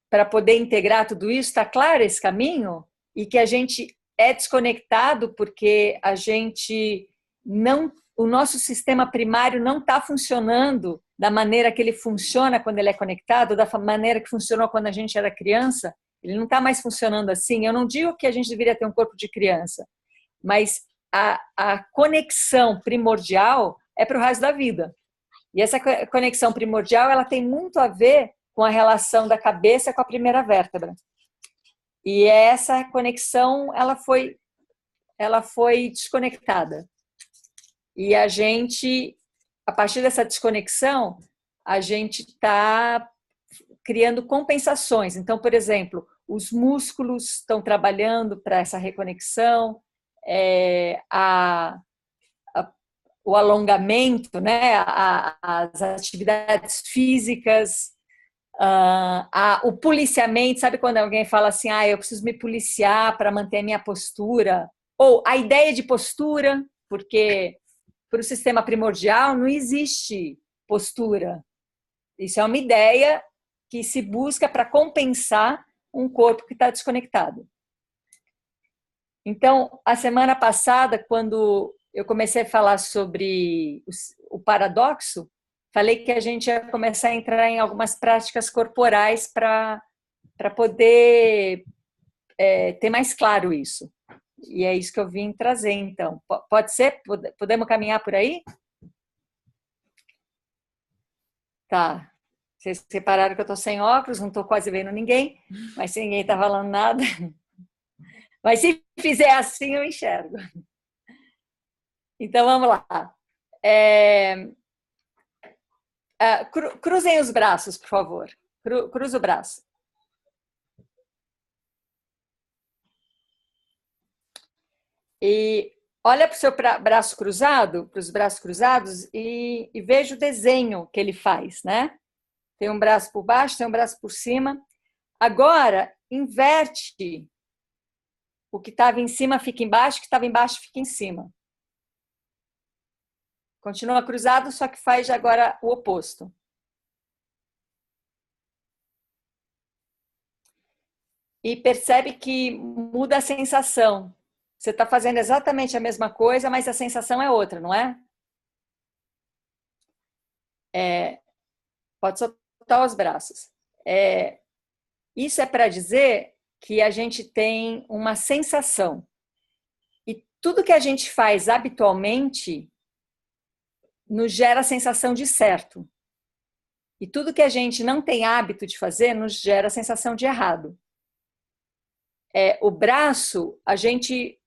para poder integrar tudo isso, está claro esse caminho? E que a gente é desconectado porque a gente não, o nosso sistema primário não está funcionando da maneira que ele funciona quando ele é conectado, da maneira que funcionou quando a gente era criança, ele não está mais funcionando assim. Eu não digo que a gente deveria ter um corpo de criança, mas a conexão primordial é para o resto da vida. E essa conexão primordial, ela tem muito a ver com a relação da cabeça com a primeira vértebra. E essa conexão, ela foi desconectada. E a gente, a partir dessa desconexão, a gente está criando compensações. Então, por exemplo, os músculos estão trabalhando para essa reconexão, o alongamento, né? As atividades físicas, o policiamento, sabe quando alguém fala assim, eu preciso me policiar para manter a minha postura? Ou a ideia de postura, porque para o sistema primordial não existe postura. Isso é uma ideia que se busca para compensar um corpo que está desconectado. Então, a semana passada, quando eu comecei a falar sobre o paradoxo, falei que a gente ia começar a entrar em algumas práticas corporais para poder ter mais claro isso. E é isso que eu vim trazer, então. Pode ser? Podemos caminhar por aí? Tá. Vocês repararam que eu estou sem óculos, não estou quase vendo ninguém, mas se ninguém está falando nada. Mas se fizer assim, eu enxergo. Então, vamos lá. Cruzem os braços, por favor. Cruza o braço. E olha para o seu braço cruzado, para os braços cruzados, e veja o desenho que ele faz, né? Tem um braço por baixo, tem um braço por cima. Agora, inverte. O que estava em cima fica embaixo, o que estava embaixo fica em cima. Continua cruzado, só que faz agora o oposto. E percebe que muda a sensação. Você está fazendo exatamente a mesma coisa, mas a sensação é outra, não é? Pode soltar os braços. Isso é para dizer que a gente tem uma sensação. E tudo que a gente faz habitualmente nos gera a sensação de certo. E tudo que a gente não tem hábito de fazer nos gera a sensação de errado. O braço, a gente,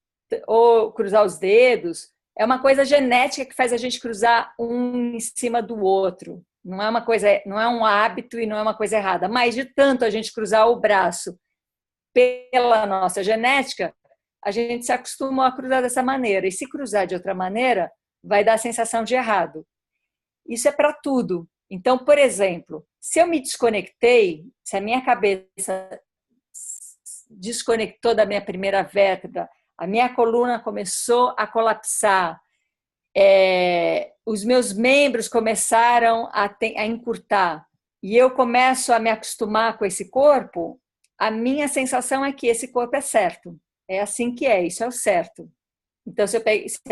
ou cruzar os dedos, é uma coisa genética que faz a gente cruzar um em cima do outro. Não é uma coisa, não é um hábito e não é uma coisa errada. Mas de tanto a gente cruzar o braço pela nossa genética, a gente se acostumou a cruzar dessa maneira. E se cruzar de outra maneira, vai dar a sensação de errado. Isso é para tudo. Então, por exemplo, se eu me desconectei, se a minha cabeça desconectou da minha primeira vértebra, a minha coluna começou a colapsar, os meus membros começaram a encurtar, e eu começo a me acostumar com esse corpo, a minha sensação é que esse corpo é certo. É assim que é, isso é o certo. Então, se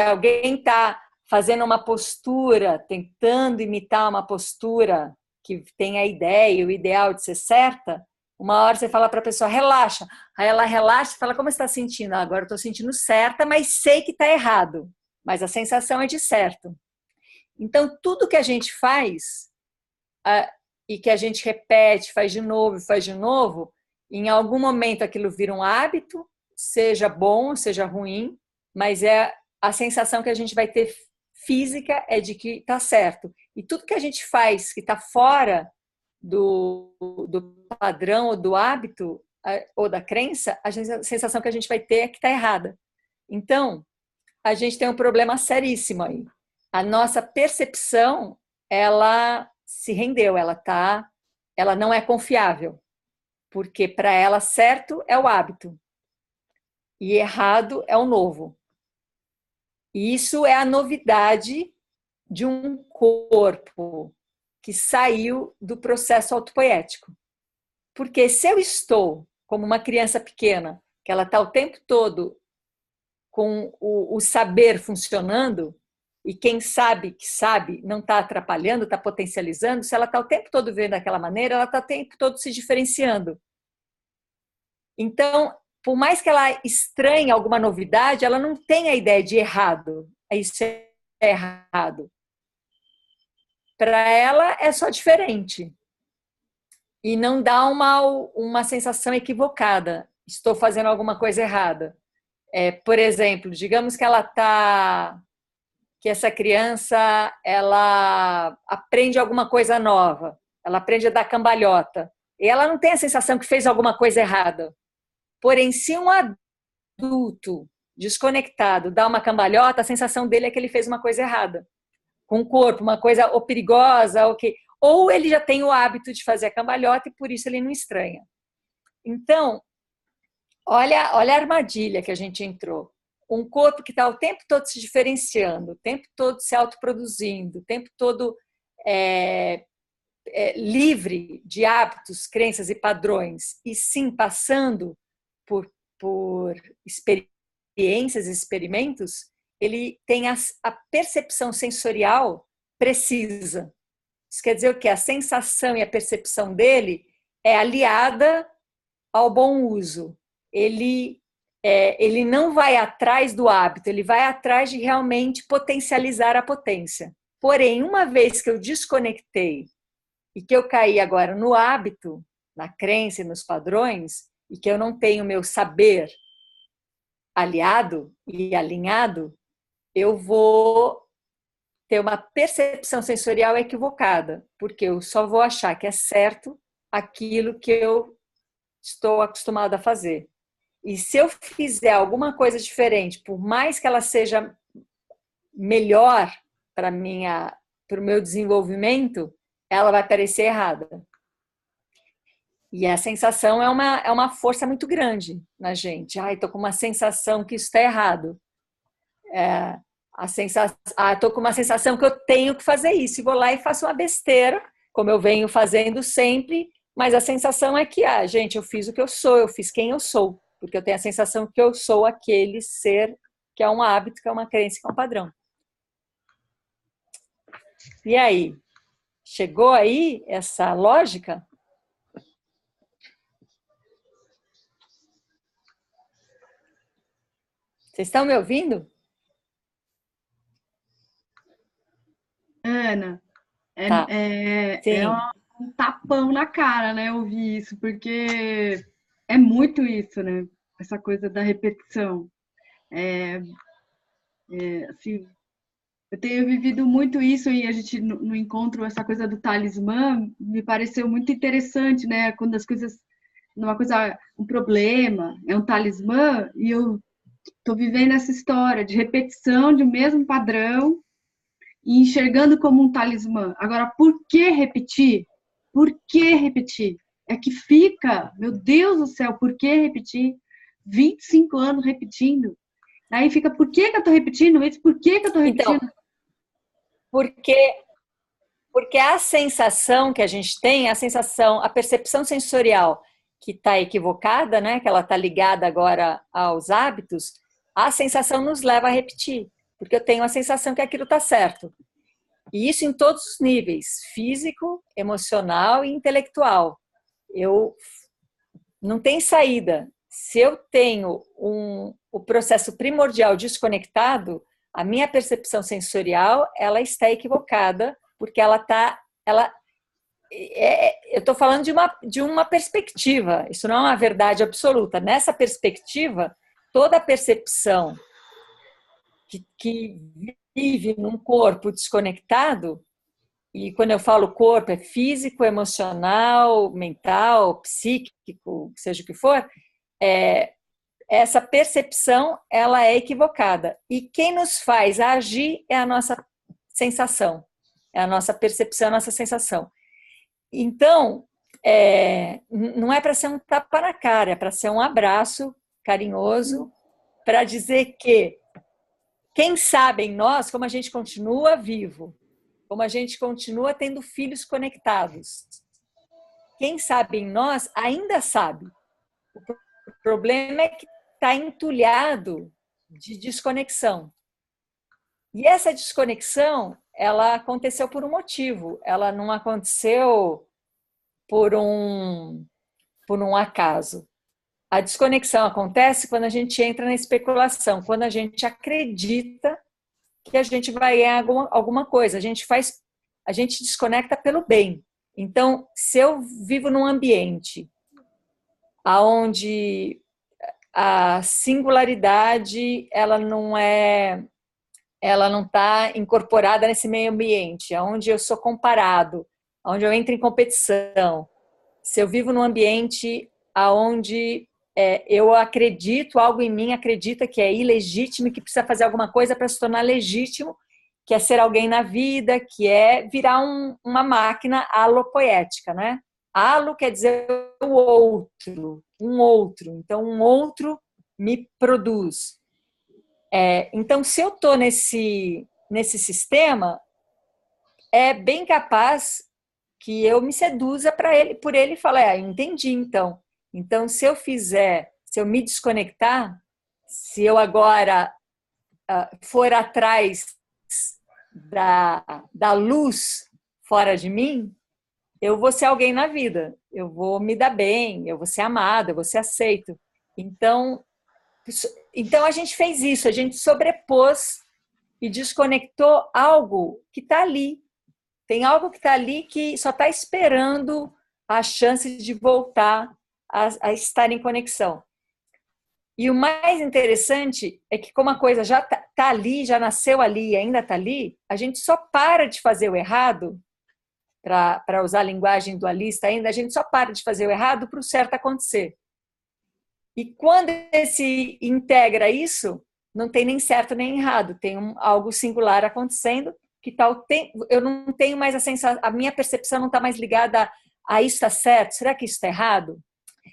alguém está fazendo uma postura, tentando imitar uma postura que tem a ideia, o ideal de ser certa, uma hora você fala para a pessoa, relaxa. Aí ela relaxa e fala, como você está sentindo? Agora eu estou sentindo certa, mas sei que está errado. Mas a sensação é de certo. Então, tudo que a gente faz e que a gente repete, faz de novo, em algum momento aquilo vira um hábito, seja bom, seja ruim, mas a sensação que a gente vai ter física é de que está certo. E tudo que a gente faz que está fora do padrão ou do hábito, ou da crença, a sensação que a gente vai ter é que está errada. Então, a gente tem um problema seríssimo aí. A nossa percepção, ela se rendeu, ela não é confiável, porque para ela certo é o hábito e errado é o novo. E isso é a novidade de um corpo que saiu do processo autopoético. Porque se eu estou como uma criança pequena, que ela está o tempo todo com o saber funcionando, e quem sabe que sabe não está atrapalhando, está potencializando, se ela está o tempo todo vendo daquela maneira, ela está o tempo todo se diferenciando. Então, por mais que ela estranhe alguma novidade, ela não tem a ideia de errado. Isso é errado. Para ela é só diferente. E não dá uma sensação equivocada. Estou fazendo alguma coisa errada. Por exemplo, digamos que essa criança ela aprende alguma coisa nova. Ela aprende a dar cambalhota. E ela não tem a sensação que fez alguma coisa errada. Porém, se um adulto desconectado dá uma cambalhota, a sensação dele é que ele fez uma coisa errada. Com o corpo, uma coisa ou perigosa, ou ele já tem o hábito de fazer a cambalhota e por isso ele não estranha. Então, olha a armadilha que a gente entrou. Um corpo que está o tempo todo se diferenciando, o tempo todo se autoproduzindo, o tempo todo livre de hábitos, crenças e padrões, e sim passando por experiências e experimentos, ele tem a percepção sensorial precisa. Isso quer dizer o quê? A sensação e a percepção dele é aliada ao bom uso. Ele não vai atrás do hábito, ele vai atrás de realmente potencializar a potência. Porém, uma vez que eu desconectei e que eu caí agora no hábito, na crença e nos padrões, e que eu não tenho meu saber aliado e alinhado, eu vou ter uma percepção sensorial equivocada, porque eu só vou achar que é certo aquilo que eu estou acostumada a fazer. E se eu fizer alguma coisa diferente, por mais que ela seja melhor para o meu desenvolvimento, ela vai parecer errada. E a sensação é uma força muito grande na gente. Estou com uma sensação que isso está errado. Estou com uma sensação que eu tenho que fazer isso. E vou lá e faço uma besteira, como eu venho fazendo sempre, mas a sensação é que, gente, eu fiz o que eu sou, eu fiz quem eu sou. Porque eu tenho a sensação que eu sou aquele ser que é um hábito, que é uma crença, que é um padrão. E aí? Chegou aí essa lógica? Vocês estão me ouvindo? Ana, Tá. um tapão na cara, né, ouvir isso, porque é muito isso, né, essa coisa da repetição. Assim, eu tenho vivido muito isso e a gente no encontro, essa coisa do talismã, me pareceu muito interessante, né, quando as coisas, um problema, é um talismã, e eu estou vivendo essa história de repetição de um mesmo padrão, e enxergando como um talismã. Agora, por que repetir? Por que repetir? É que fica, meu Deus do céu, por que repetir? 25 anos repetindo. Aí fica, por que eu estou repetindo isso? Por que eu estou repetindo? Então, porque a sensação que a gente tem, a percepção sensorial que está equivocada, né? Que ela está ligada agora aos hábitos, a sensação nos leva a repetir. Porque eu tenho a sensação que aquilo está certo. E isso em todos os níveis, físico, emocional e intelectual. Não tem saída. Se eu tenho o processo primordial desconectado, a minha percepção sensorial ela está equivocada, porque eu estou falando de uma perspectiva, isso não é uma verdade absoluta. Nessa perspectiva, toda a percepção que vive num corpo desconectado, e quando eu falo corpo, é físico, emocional, mental, psíquico, seja o que for, essa percepção ela é equivocada. E quem nos faz agir é a nossa sensação, é a nossa percepção, a nossa sensação. Então, não é para ser um tapa na cara, é para ser um abraço carinhoso, para dizer que quem sabe em nós como a gente continua vivo, como a gente continua tendo filhos conectados. Quem sabe em nós ainda sabe. O problema é que está entulhado de desconexão. E essa desconexão, ela aconteceu por um motivo. Ela não aconteceu por um acaso. A desconexão acontece quando a gente entra na especulação, quando a gente acredita que a gente vai ganhar alguma coisa. A gente desconecta pelo bem. Então, se eu vivo num ambiente onde a singularidade ela não está incorporada nesse meio ambiente, onde eu sou comparado, onde eu entro em competição, se eu vivo num ambiente onde eu acredito, algo em mim acredita que é ilegítimo e que precisa fazer alguma coisa para se tornar legítimo, que é ser alguém na vida, que é virar uma máquina alopoética, né? Alo quer dizer o outro, um outro. Então, um outro me produz. Então, se eu estou nesse sistema, é bem capaz que eu me seduza por ele e falar, entendi, então. Então, se eu me desconectar, se eu agora for atrás da luz fora de mim, eu vou ser alguém na vida, eu vou me dar bem, eu vou ser amado, eu vou ser aceito. Então a gente fez isso, a gente sobrepôs e desconectou algo que está ali. Tem algo que está ali que só está esperando a chance de voltar a estar em conexão. E o mais interessante é que como a coisa já está ali, já nasceu ali e ainda está ali, a gente só para de fazer o errado, para usar a linguagem dualista ainda, a gente só para de fazer o errado para o certo acontecer. E quando se integra isso, não tem nem certo nem errado, tem algo singular acontecendo, que tal eu não tenho mais a sensação, a minha percepção não está mais ligada a isso está certo, será que isso está errado?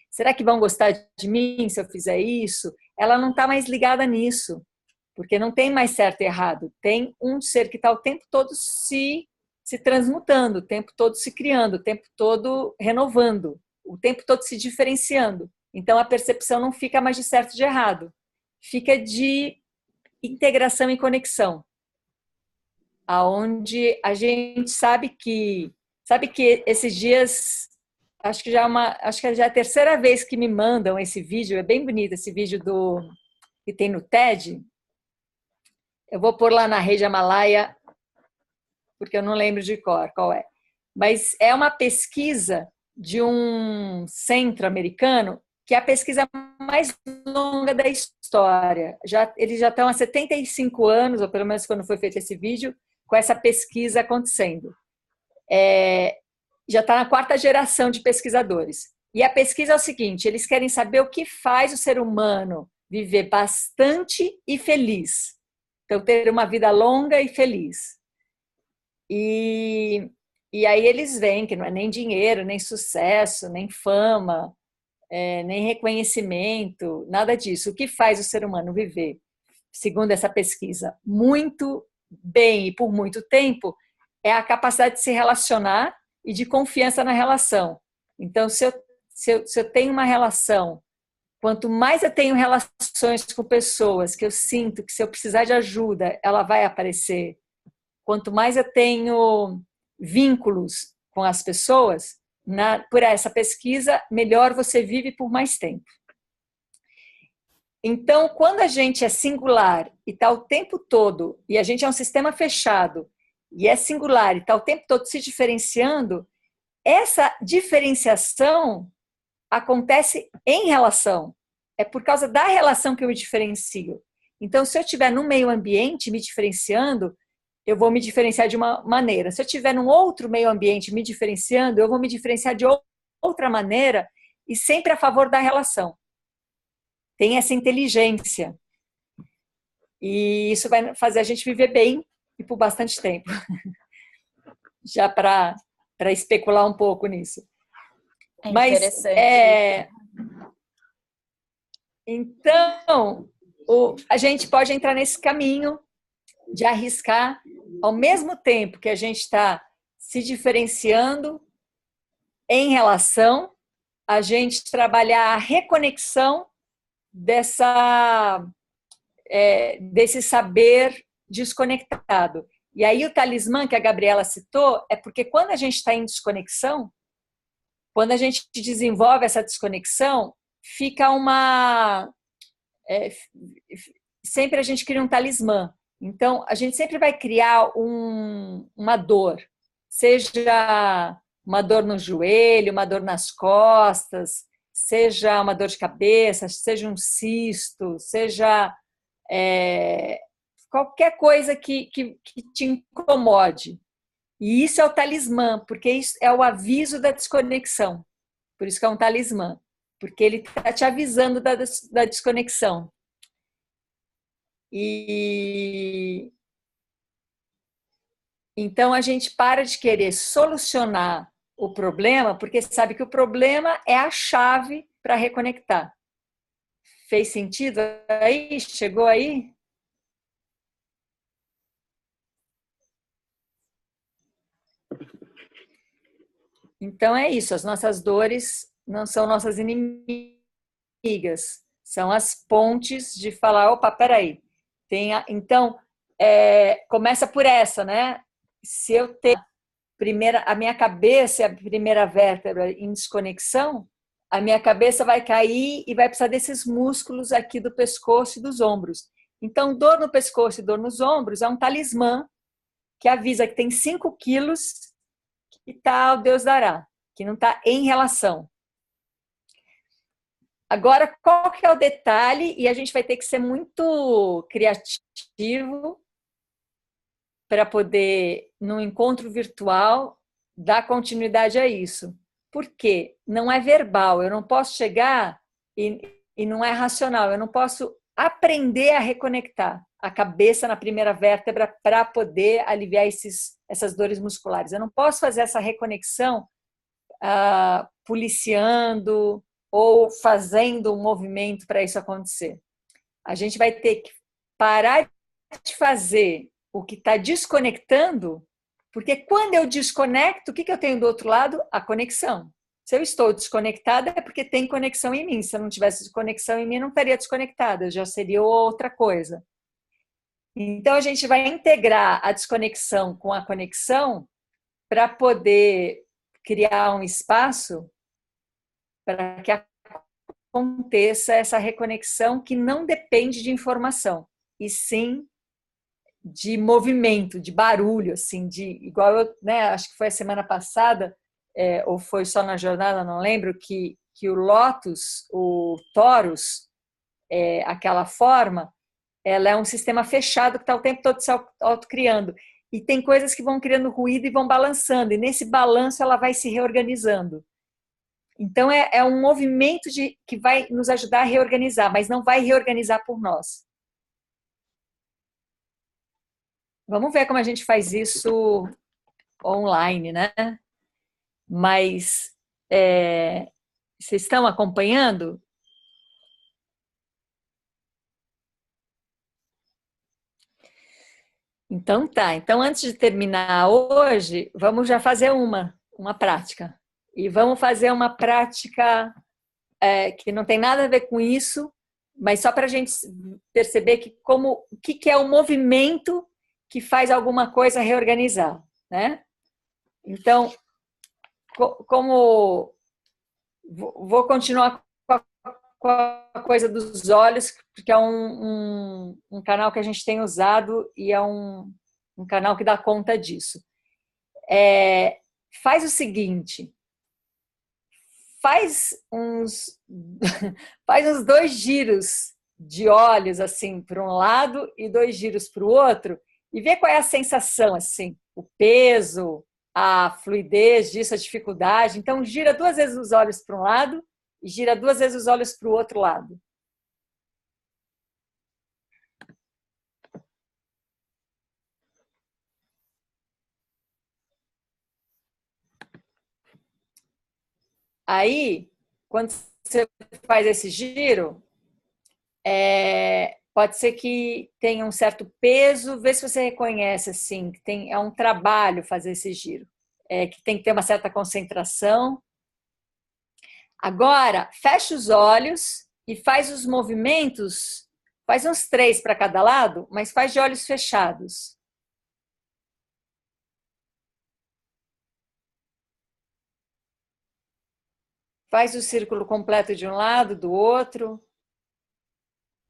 Será que vão gostar de mim se eu fizer isso? Ela não está mais ligada nisso, porque não tem mais certo e errado. Tem um ser que está o tempo todo se transmutando, o tempo todo se criando, o tempo todo renovando, o tempo todo se diferenciando. Então, a percepção não fica mais de certo e de errado, fica de integração e conexão, aonde a gente sabe que esses dias, acho que já é a terceira vez que me mandam esse vídeo, é bem bonito esse vídeo que tem no TED. Eu vou pôr lá na rede Amalaia, porque eu não lembro de cor qual é. Mas é uma pesquisa de um centro americano, que é a pesquisa mais longa da história. Eles já estão há 75 anos, ou pelo menos quando foi feito esse vídeo, com essa pesquisa acontecendo. Já está na 4ª geração de pesquisadores. E a pesquisa é o seguinte, eles querem saber o que faz o ser humano viver bastante e feliz. Então, ter uma vida longa e feliz. E aí eles veem que não é nem dinheiro, nem sucesso, nem fama, nem reconhecimento, nada disso. O que faz o ser humano viver, segundo essa pesquisa, muito bem e por muito tempo, é a capacidade de se relacionar e de confiança na relação. Então, se eu tenho uma relação, quanto mais eu tenho relações com pessoas que eu sinto que se eu precisar de ajuda, ela vai aparecer, quanto mais eu tenho vínculos com as pessoas, por essa pesquisa, melhor você vive por mais tempo. Então, quando a gente é singular e está o tempo todo, e a gente é um sistema fechado, e é singular e está o tempo todo se diferenciando, essa diferenciação acontece em relação. É por causa da relação que eu me diferencio. Então, se eu estiver no meio ambiente me diferenciando, eu vou me diferenciar de uma maneira. Se eu estiver num outro meio ambiente me diferenciando, eu vou me diferenciar de outra maneira e sempre a favor da relação. Tem essa inteligência. E isso vai fazer a gente viver bem e por bastante tempo. Já para especular um pouco nisso. É interessante. Então, a gente pode entrar nesse caminho de arriscar, ao mesmo tempo que a gente está se diferenciando em relação, a gente trabalhar a reconexão desse saber desconectado. E aí o talismã que a Gabriela citou é porque quando a gente está em desconexão, quando a gente desenvolve essa desconexão, fica sempre a gente cria um talismã. Então, a gente sempre vai criar uma dor, seja uma dor no joelho, uma dor nas costas, seja uma dor de cabeça, seja um cisto, seja qualquer coisa que te incomode. E isso é o talismã, porque isso é o aviso da desconexão. Por isso que é um talismã, porque ele está te avisando da desconexão. E então a gente para de querer solucionar o problema, porque sabe que o problema é a chave para reconectar. Fez sentido aí? Chegou aí? Então é isso, as nossas dores não são nossas inimigas, são as pontes de falar, opa, peraí. Então, começa por essa, né? Se eu tenho a minha cabeça é a primeira vértebra em desconexão, a minha cabeça vai cair e vai precisar desses músculos aqui do pescoço e dos ombros. Então, dor no pescoço e dor nos ombros é um talismã que avisa que tem 5 quilos e tal, Deus dará, que não está em relação. Agora, qual que é o detalhe? E a gente vai ter que ser muito criativo para poder, no encontro virtual, dar continuidade a isso. Por quê? Não é verbal, eu não posso chegar e não é racional, eu não posso aprender a reconectar a cabeça na primeira vértebra para poder aliviar essas dores musculares. Eu não posso fazer essa reconexão policiando ou fazendo um movimento para isso acontecer. A gente vai ter que parar de fazer o que está desconectando, porque quando eu desconecto, o que eu tenho do outro lado? A conexão. Se eu estou desconectada, é porque tem conexão em mim. Se eu não tivesse conexão em mim, eu não estaria desconectada, já seria outra coisa. Então, a gente vai integrar a desconexão com a conexão para poder criar um espaço para que aconteça essa reconexão que não depende de informação, e sim de movimento, de barulho, assim, igual eu, né, acho que foi a semana passada, ou foi só na jornada, não lembro, que o Lotus, o Torus, aquela forma, ela é um sistema fechado que está o tempo todo se autocriando. E tem coisas que vão criando ruído e vão balançando, e nesse balanço ela vai se reorganizando. Então, é um movimento que vai nos ajudar a reorganizar, mas não vai reorganizar por nós. Vamos ver como a gente faz isso online, né? Mas vocês estão acompanhando? Então tá. Então, antes de terminar hoje, vamos já fazer uma prática. E vamos fazer uma prática que não tem nada a ver com isso, mas só para a gente perceber o que é o movimento que faz alguma coisa reorganizar, né? Então, vou continuar com a coisa dos olhos, porque é um canal que a gente tem usado e é um canal que dá conta disso. Faz o seguinte, faz uns 2 giros de olhos assim para um lado e 2 giros para o outro, e vê qual é a sensação, assim, o peso, a fluidez disso, a dificuldade. Então, gira 2 vezes os olhos para um lado e gira 2 vezes os olhos para o outro lado. Aí, quando você faz esse giro, pode ser que tenha um certo peso, vê se você reconhece assim, que é um trabalho fazer esse giro, que tem que ter uma certa concentração. Agora, fecha os olhos e faz os movimentos, faz uns 3 para cada lado, mas faz de olhos fechados. Faz o círculo completo de um lado, do outro.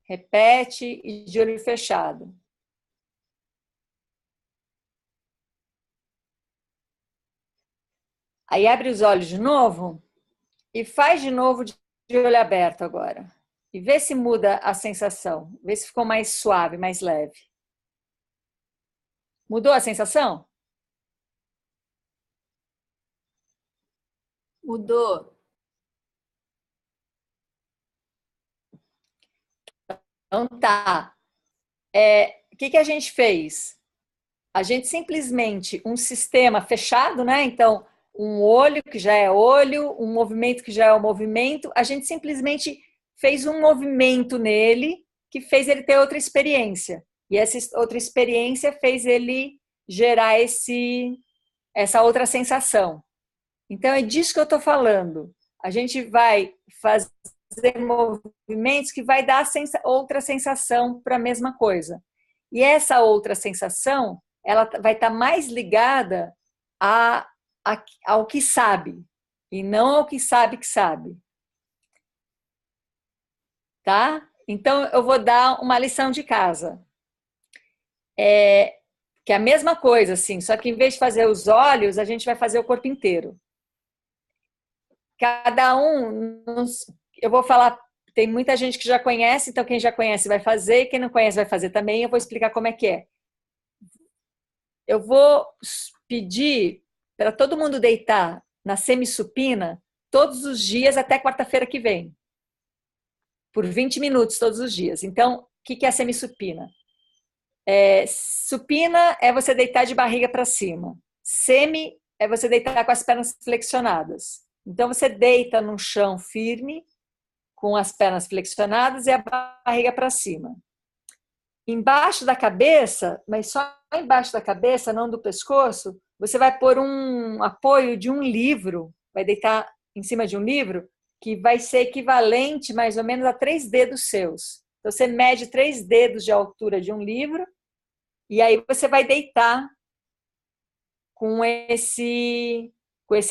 Repete e de olho fechado. Aí abre os olhos de novo e faz de novo de olho aberto agora. E vê se muda a sensação. Vê se ficou mais suave, mais leve. Mudou a sensação? Mudou. Então tá. O que a gente fez? A gente simplesmente, um sistema fechado, né? Então, um olho que já é olho, um movimento que já é o movimento, a gente simplesmente fez um movimento nele que fez ele ter outra experiência. E essa outra experiência fez ele gerar essa outra sensação. Então, é disso que eu estou falando. A gente vai fazer movimentos que vai dar outra sensação para a mesma coisa. E essa outra sensação, ela vai estar mais ligada ao que sabe, e não ao que sabe que sabe. Tá? Então, eu vou dar uma lição de casa. Que é a mesma coisa, assim, só que em vez de fazer os olhos, a gente vai fazer o corpo inteiro. Cada um, eu vou falar, tem muita gente que já conhece, então quem já conhece vai fazer, quem não conhece vai fazer também, eu vou explicar como é que é. Eu vou pedir para todo mundo deitar na semissupina todos os dias até quarta-feira que vem. Por 20 minutos todos os dias. Então, o que é a semissupina? Supina é você deitar de barriga para cima. Semi é você deitar com as pernas flexionadas. Então, você deita num chão firme, com as pernas flexionadas e a barriga para cima. Embaixo da cabeça, mas só embaixo da cabeça, não do pescoço, você vai pôr um apoio de um livro, vai deitar em cima de um livro, que vai ser equivalente mais ou menos a 3 dedos seus. Então, você mede 3 dedos de altura de um livro, e aí você vai deitar com esse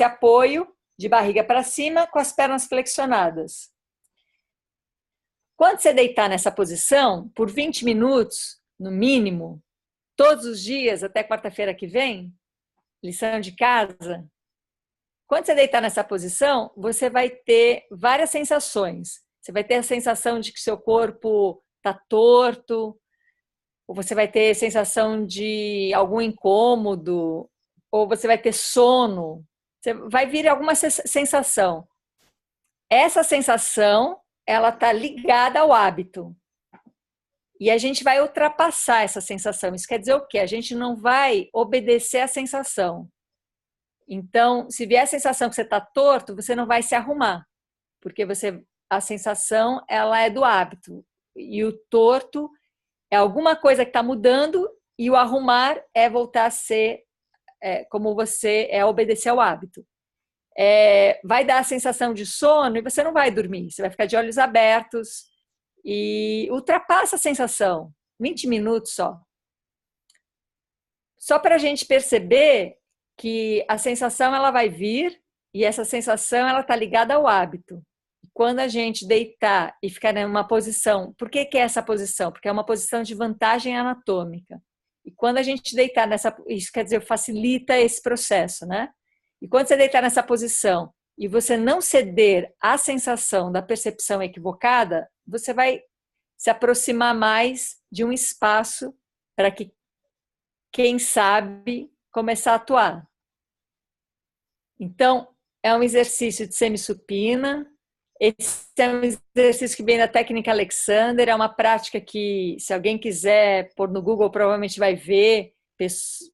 apoio de barriga para cima, com as pernas flexionadas. Quando você deitar nessa posição, por 20 minutos, no mínimo, todos os dias, até quarta-feira que vem, lição de casa, quando você deitar nessa posição, você vai ter várias sensações. Você vai ter a sensação de que seu corpo está torto, ou você vai ter a sensação de algum incômodo, ou você vai ter sono. Você vai vir alguma sensação. Essa sensação, ela está ligada ao hábito. E a gente vai ultrapassar essa sensação. Isso quer dizer o quê? A gente não vai obedecer à sensação. Então, se vier a sensação que você está torto, você não vai se arrumar. Porque a sensação, ela é do hábito. E o torto é alguma coisa que está mudando e o arrumar é voltar a ser como você obedecer ao hábito. Vai dar a sensação de sono e você não vai dormir. Você vai ficar de olhos abertos e ultrapassa a sensação. 20 minutos só. Só para a gente perceber que a sensação ela vai vir e essa sensação ela está ligada ao hábito. Quando a gente deitar e ficar numa posição, por que é essa posição? Porque é uma posição de vantagem anatômica. E quando a gente deitar isso quer dizer, facilita esse processo, né? E quando você deitar nessa posição e você não ceder à sensação da percepção equivocada, você vai se aproximar mais de um espaço para que quem sabe, começar a atuar. Então, é um exercício de semissupina. Esse é um exercício que vem da técnica Alexander, é uma prática que, se alguém quiser pôr no Google, provavelmente vai ver esse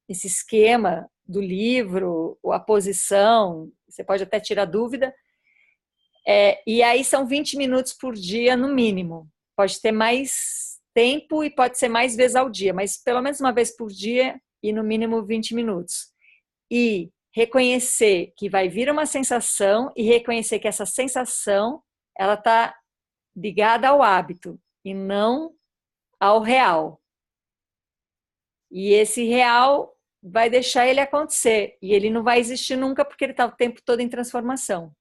esquema do livro, a posição, você pode até tirar dúvida. E aí são 20 minutos por dia, no mínimo. Pode ter mais tempo e pode ser mais vezes ao dia, mas pelo menos uma vez por dia e no mínimo 20 minutos. E reconhecer que vai vir uma sensação e reconhecer que essa sensação ela está ligada ao hábito e não ao real. E esse real vai deixar ele acontecer e ele não vai existir nunca porque ele está o tempo todo em transformação.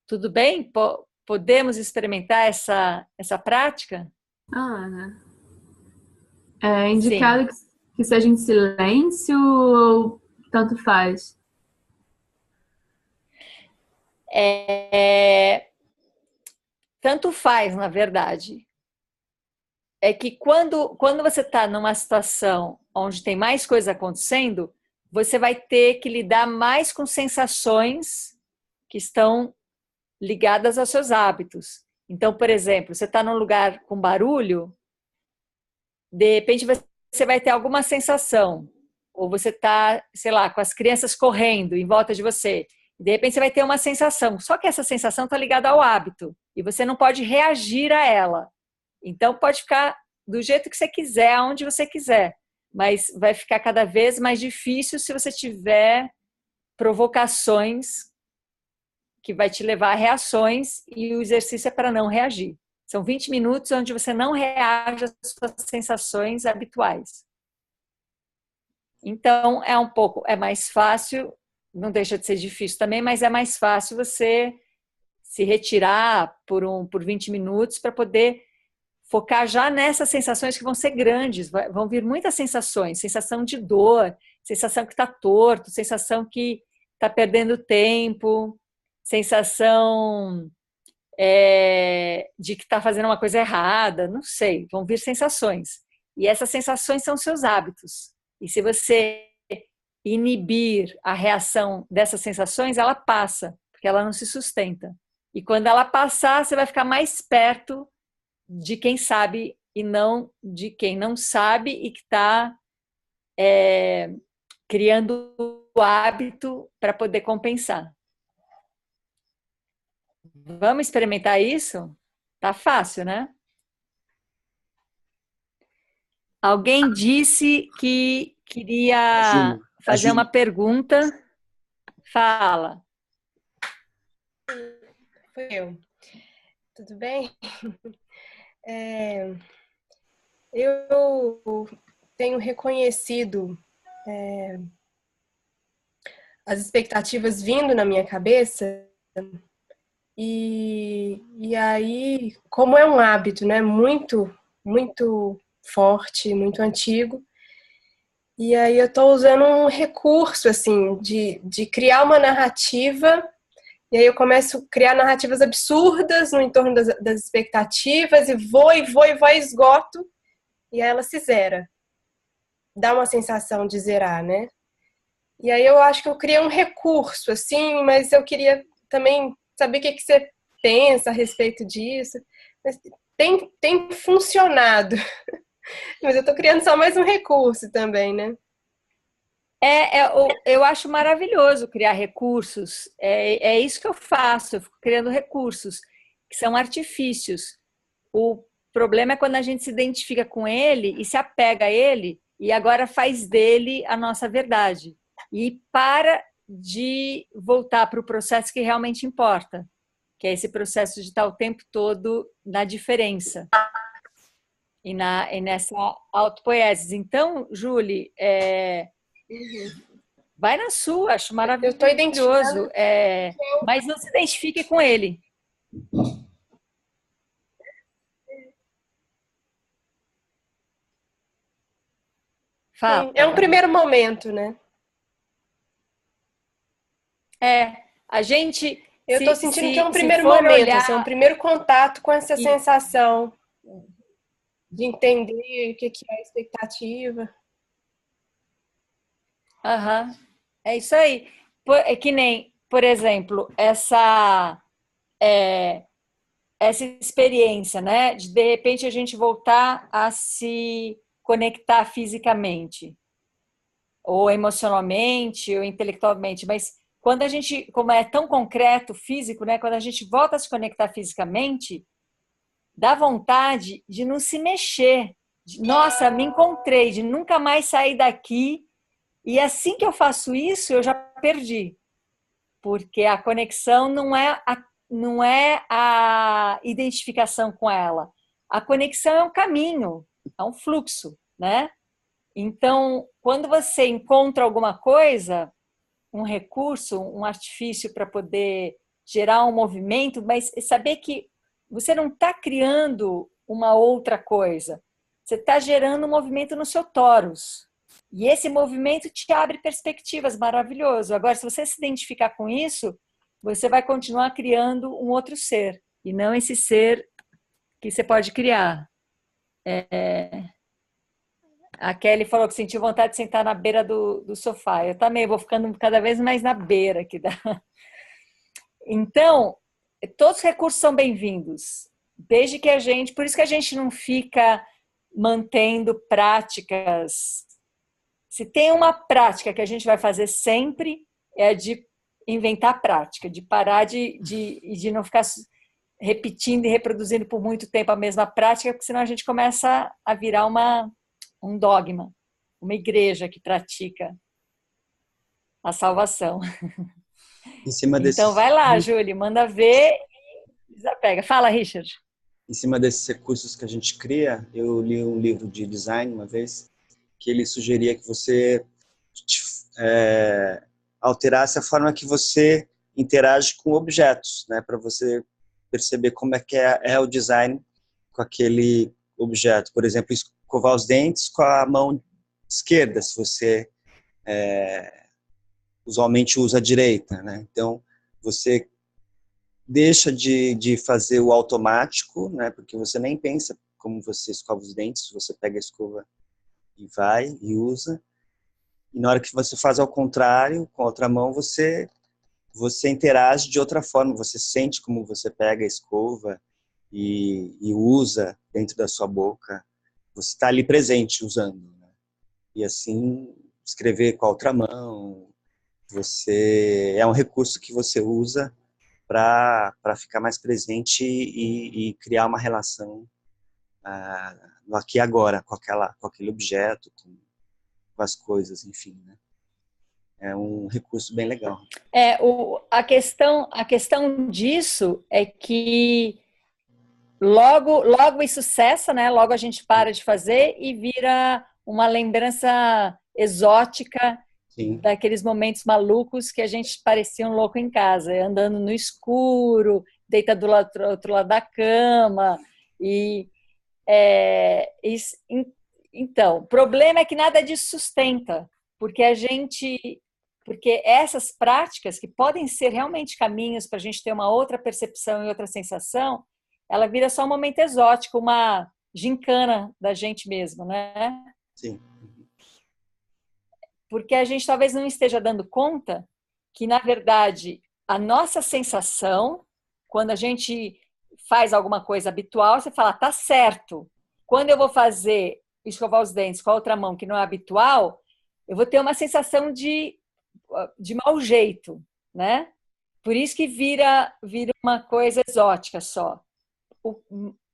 Tudo bem? Podemos experimentar essa prática? Ana, é indicado que seja em silêncio ou tanto faz? Tanto faz, na verdade. É que quando você está numa situação onde tem mais coisa acontecendo, você vai ter que lidar mais com sensações que estão ligadas aos seus hábitos. Então, por exemplo, você está num lugar com barulho, de repente você vai ter alguma sensação, ou você está, sei lá, com as crianças correndo em volta de você, de repente você vai ter uma sensação, só que essa sensação está ligada ao hábito, e você não pode reagir a ela. Então, pode ficar do jeito que você quiser, aonde você quiser, mas vai ficar cada vez mais difícil se você tiver provocações que vai te levar a reações, e o exercício é para não reagir. São 20 minutos onde você não reage às suas sensações habituais. Então, é mais fácil, não deixa de ser difícil também, mas é mais fácil você se retirar por 20 minutos para poder focar já nessas sensações que vão ser grandes, vão vir muitas sensações, sensação de dor, sensação que está torto, sensação que está perdendo tempo, sensação de que está fazendo uma coisa errada, não sei, vão vir sensações. E essas sensações são seus hábitos. E se você inibir a reação dessas sensações, ela passa, porque ela não se sustenta. E quando ela passar, você vai ficar mais perto de quem sabe e não de quem não sabe e que está criando o hábito para poder compensar. Vamos experimentar isso? Tá fácil, né? Alguém disse que queria fazer uma pergunta. Fala. Foi eu. Tudo bem? Eu tenho reconhecido as expectativas vindo na minha cabeça e aí, como é um hábito, né, muito, muito forte, muito antigo, e aí eu estou usando um recurso, assim, de criar uma narrativa, e aí eu começo a criar narrativas absurdas no entorno das expectativas, e vou, esgoto, e aí ela se zera. Dá uma sensação de zerar, né? E aí eu acho que eu criei um recurso, assim, mas eu queria também saber o que você pensa a respeito disso. Mas tem funcionado. Mas eu estou criando só mais um recurso também, né? Eu acho maravilhoso criar recursos. É isso que eu faço, eu fico criando recursos, que são artifícios. O problema é quando a gente se identifica com ele e se apega a ele e agora faz dele a nossa verdade. E para de voltar para o processo que realmente importa, que é esse processo de estar o tempo todo na diferença e nessa autopoiesis. Então, Julie, vai na sua, acho maravilhoso. Eu estou identificando. Mas não se identifique com ele. Fala. É um primeiro momento, né? A gente... Eu estou sentindo que é um primeiro momento, assim, é um primeiro contato com essa sensação de entender o que é a expectativa. Aham. É isso aí. É que nem, por exemplo, essa experiência, né? De repente a gente voltar a se conectar fisicamente, ou emocionalmente, ou intelectualmente, mas quando a gente, como é tão concreto, físico, né? Quando a gente volta a se conectar fisicamente, dá vontade de não se mexer. Nossa, me encontrei, de nunca mais sair daqui. E assim que eu faço isso, eu já perdi. Porque a conexão não é a identificação com ela. A conexão é um caminho, é um fluxo, né? Então, quando você encontra alguma coisa, um recurso, um artifício para poder gerar um movimento, mas saber que você não está criando uma outra coisa, você está gerando um movimento no seu torus. E esse movimento te abre perspectivas, maravilhoso. Agora, se você se identificar com isso, você vai continuar criando um outro ser, e não esse ser que você pode criar. A Kelly falou que sentiu vontade de sentar na beira do sofá. Eu também vou ficando cada vez mais na beira aqui. Então, todos os recursos são bem-vindos. Desde que a gente... Por isso que a gente não fica mantendo práticas. Se tem uma prática que a gente vai fazer sempre, é a de inventar prática, de parar de não ficar repetindo e reproduzindo por muito tempo a mesma prática, porque senão a gente começa a virar um dogma, uma igreja que pratica a salvação. Em cima desses, Então vai lá, Júlia, manda ver e desapega. Fala, Richard. em cima desses recursos que a gente cria, eu li um livro de design uma vez, que ele sugeria que você alterasse a forma que você interage com objetos, né, para você perceber como é que é o design com aquele objeto. Por exemplo, escovar os dentes com a mão esquerda, se você usualmente usa a direita, né? Então, você deixa de fazer o automático, né? Porque você nem pensa como você escova os dentes, você pega a escova e vai e usa. E na hora que você faz ao contrário, com a outra mão, você interage de outra forma, você sente como você pega a escova e usa dentro da sua boca. Você está ali presente usando, né? E assim, escrever com a outra mão, é um recurso que você usa para ficar mais presente e criar uma relação no aqui e agora, com aquele objeto, com as coisas, enfim, né? É um recurso bem legal. A questão disso é que logo isso cessa, né? Logo a gente para de fazer e vira uma lembrança exótica. Sim. Daqueles momentos malucos que a gente parecia um louco em casa, andando no escuro, deitado do outro lado da cama. Então, o problema é que nada disso sustenta, porque essas práticas, que podem ser realmente caminhos para a gente ter uma outra percepção e outra sensação, ela vira só um momento exótico, uma gincana da gente mesmo, né? Sim. Porque a gente talvez não esteja dando conta que, na verdade, a nossa sensação, quando a gente faz alguma coisa habitual, você fala, tá certo. Quando eu vou escovar os dentes com a outra mão, que não é habitual, eu vou ter uma sensação de mau jeito, né? Por isso que vira uma coisa exótica só.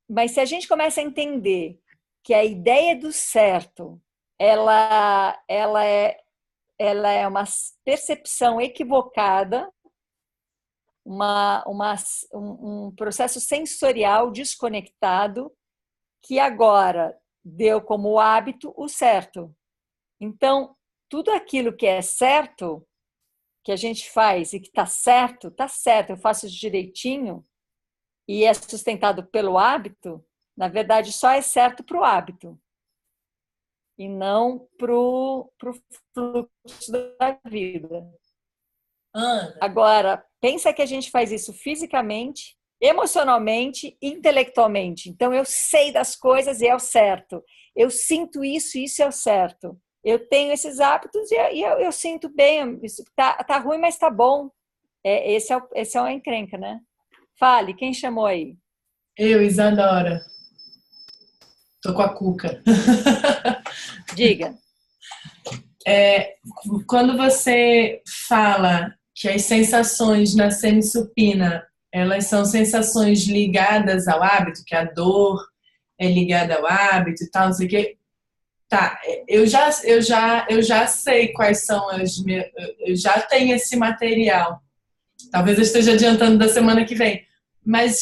Mas se a gente começa a entender que a ideia do certo, ela é uma percepção equivocada, um processo sensorial desconectado, que agora deu como hábito o certo. Então, tudo aquilo que é certo, que a gente faz e que está certo, eu faço isso direitinho, e é sustentado pelo hábito, na verdade, só é certo para o hábito. E não para o fluxo da vida. Agora, pensa que a gente faz isso fisicamente emocionalmente, intelectualmente. Então, eu sei das coisas e é o certo. Eu sinto isso e isso é o certo. Eu tenho esses hábitos e eu sinto bem. Tá ruim, mas tá bom. Esse é uma encrenca, né? Fale, quem chamou aí? Eu, Isadora. Tô com a Cuca. Diga. Quando você fala que as sensações na semissupina, elas são sensações ligadas ao hábito, que a dor é ligada ao hábito e tal, não sei o quê. Tá, eu já sei quais são eu já tenho esse material. Talvez eu esteja adiantando da semana que vem, mas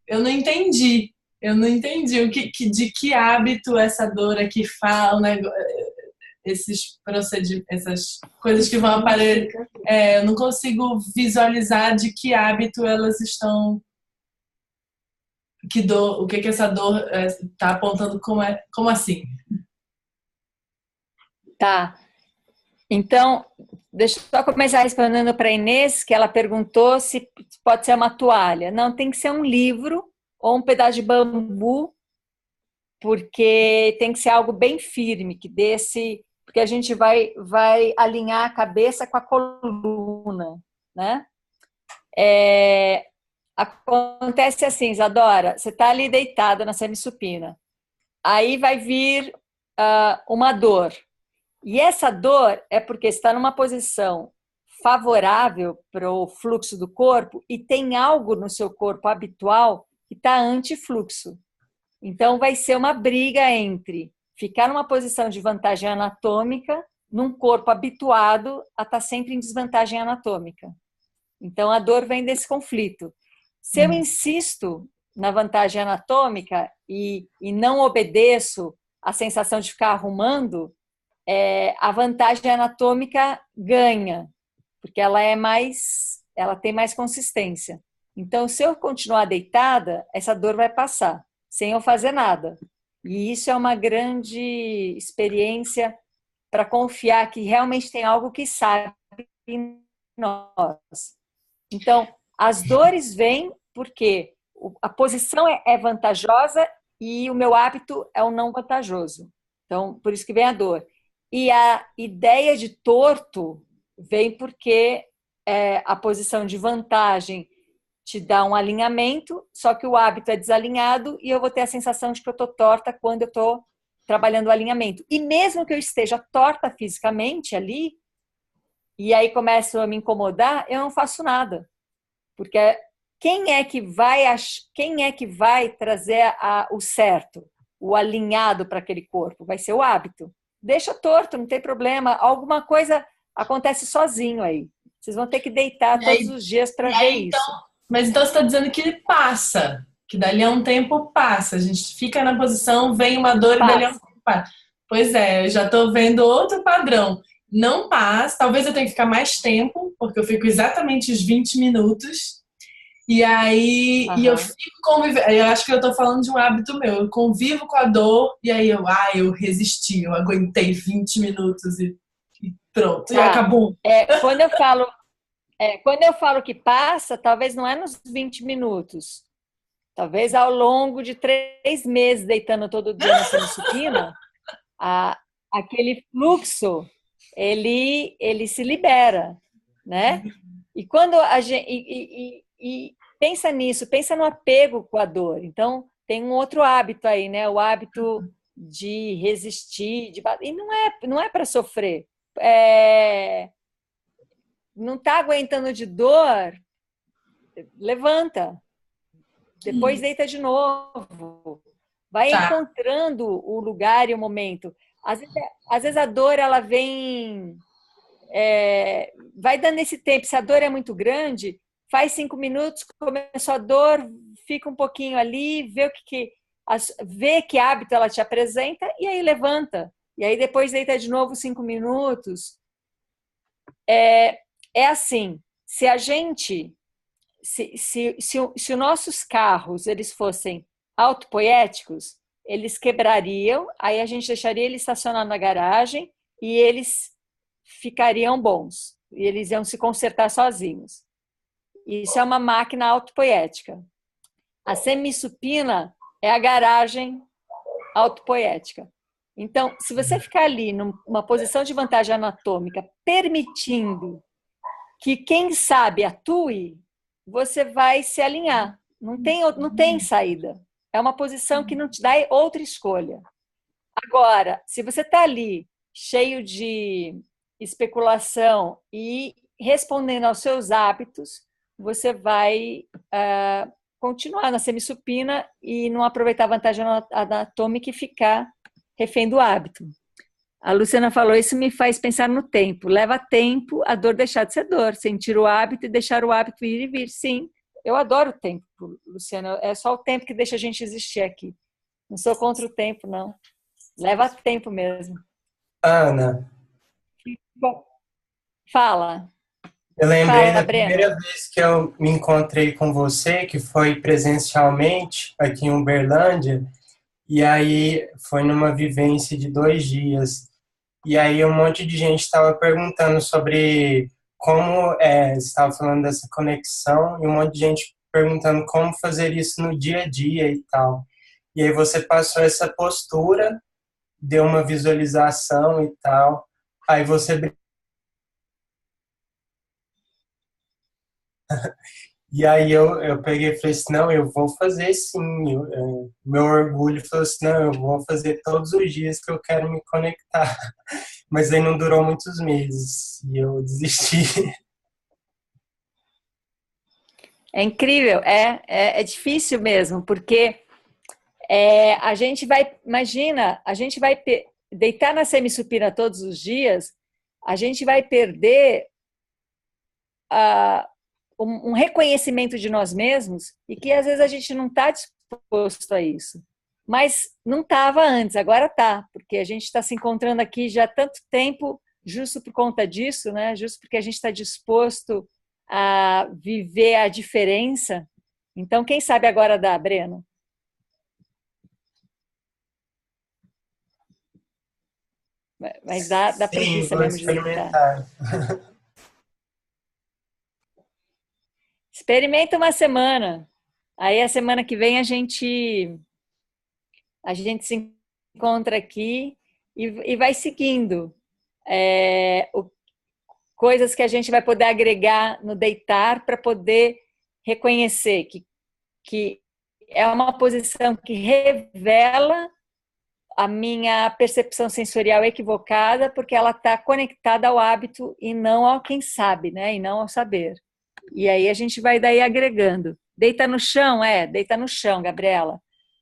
eu não entendi. Eu não entendi de que hábito essa dor aqui fala, né? Esses procedimentos, essas coisas que vão aparecer. Eu não consigo visualizar de que hábito elas estão. O que essa dor está apontando como assim? Tá. Então, deixa eu só começar respondendo para a Inês, que ela perguntou se pode ser uma toalha. Não, tem que ser um livro ou um pedaço de bambu, porque tem que ser algo bem firme, que desse, porque a gente vai alinhar a cabeça com a coluna, né? Acontece assim, Isadora, você está ali deitada na semissupina, aí vai vir uma dor. E essa dor é porque está numa posição favorável para o fluxo do corpo e tem algo no seu corpo habitual que está anti-fluxo. Então, vai ser uma briga entre ficar numa posição de vantagem anatômica num corpo habituado a estar sempre em desvantagem anatômica. Então, a dor vem desse conflito. Se eu insisto na vantagem anatômica e não obedeço à sensação de ficar arrumando, a vantagem anatômica ganha, porque ela tem mais consistência. Então, se eu continuar deitada, essa dor vai passar, sem eu fazer nada. E isso é uma grande experiência para confiar que realmente tem algo que sabe em nós. Então, as dores vêm porque a posição é vantajosa e o meu hábito é o não vantajoso. Então, por isso que vem a dor. E a ideia de torto vem porque a posição de vantagem te dá um alinhamento, só que o hábito é desalinhado e eu vou ter a sensação de que eu estou torta quando eu estou trabalhando o alinhamento. E mesmo que eu esteja torta fisicamente ali, e aí começo a me incomodar, eu não faço nada. Porque quem é que vai trazer o certo, o alinhado para aquele corpo? Vai ser o hábito. Deixa torto, não tem problema. Alguma coisa acontece sozinho aí. Vocês vão ter que deitar todos os dias para ver isso. Mas então você está dizendo que passa, que dali a um tempo passa. A gente fica na posição, vem uma dor e dali a um tempo passa. Pois é, eu já estou vendo outro padrão. Não passa, talvez eu tenha que ficar mais tempo, porque eu fico exatamente os 20 minutos. E aí eu fico convivendo. Eu acho que eu estou falando de um hábito meu. Eu convivo com a dor e aí eu resisti, eu aguentei 20 minutos e pronto, e acabou. Quando eu falo que passa, talvez não é nos 20 minutos. Talvez ao longo de 3 meses deitando todo dia na semissupina, aquele fluxo ele se libera, né? E quando a gente pensa nisso, pensa no apego com a dor. Então tem um outro hábito aí, né? O hábito de resistir, e não é para sofrer. Não está aguentando de dor, levanta. Depois deita de novo. Vai encontrando o lugar e o momento. Às vezes a dor, ela vem... vai dando esse tempo. Se a dor é muito grande, faz 5 minutos, começou a dor, fica um pouquinho ali, vê que hábito ela te apresenta e aí levanta. E aí depois deita de novo 5 minutos. Assim, se a gente... Se os nossos carros eles fossem autopoéticos, eles quebrariam, aí a gente deixaria ele estacionar na garagem e eles ficariam bons. E eles iam se consertar sozinhos. Isso é uma máquina autopoética. A semissupina é a garagem autopoética. Então, se você ficar ali numa posição de vantagem anatômica, permitindo que quem sabe atue, você vai se alinhar. Não tem saída. É uma posição que não te dá outra escolha. Agora, se você está ali cheio de especulação e respondendo aos seus hábitos, você vai continuar na semissupina e não aproveitar a vantagem anatômica e ficar refém do hábito. A Luciana falou, isso me faz pensar no tempo. Leva tempo a dor deixar de ser dor, sentir o hábito e deixar o hábito ir e vir. Sim, eu adoro o tempo, Luciana. É só o tempo que deixa a gente existir aqui. Não sou contra o tempo, não. Leva tempo mesmo. Ana. Bom, fala. Eu lembrei da Breno. primeira vez que eu me encontrei com você, que foi presencialmente aqui em Uberlândia, e aí foi numa vivência de 2 dias. E aí um monte de gente estava perguntando sobre como, você estava falando dessa conexão, e um monte de gente perguntando como fazer isso no dia a dia e tal. E aí você passou essa postura, deu uma visualização e tal, aí você... E aí eu peguei e falei assim, não, eu vou fazer sim. Meu orgulho falou assim, não, eu vou fazer todos os dias que eu quero me conectar. Mas aí não durou muitos meses e eu desisti. É incrível, é difícil mesmo, porque a gente vai, imagina, a gente vai deitar na semissupina todos os dias, a gente vai perder um reconhecimento de nós mesmos e que às vezes a gente não está disposto a isso. Mas não estava antes, agora está, porque a gente está se encontrando aqui já há tanto tempo, justo por conta disso, né? Justo porque a gente está disposto a viver a diferença. Então, quem sabe agora dá, Breno? Mas dá preguiça mesmo de deitar. Experimenta uma semana. Aí a semana que vem a gente se encontra aqui e vai seguindo coisas que a gente vai poder agregar no deitar para poder reconhecer que é uma posição que revela a minha percepção sensorial equivocada, porque ela está conectada ao hábito e não ao quem sabe, né? E não ao saber. E aí a gente vai daí agregando. Deita no chão? Deita no chão, Gabriela.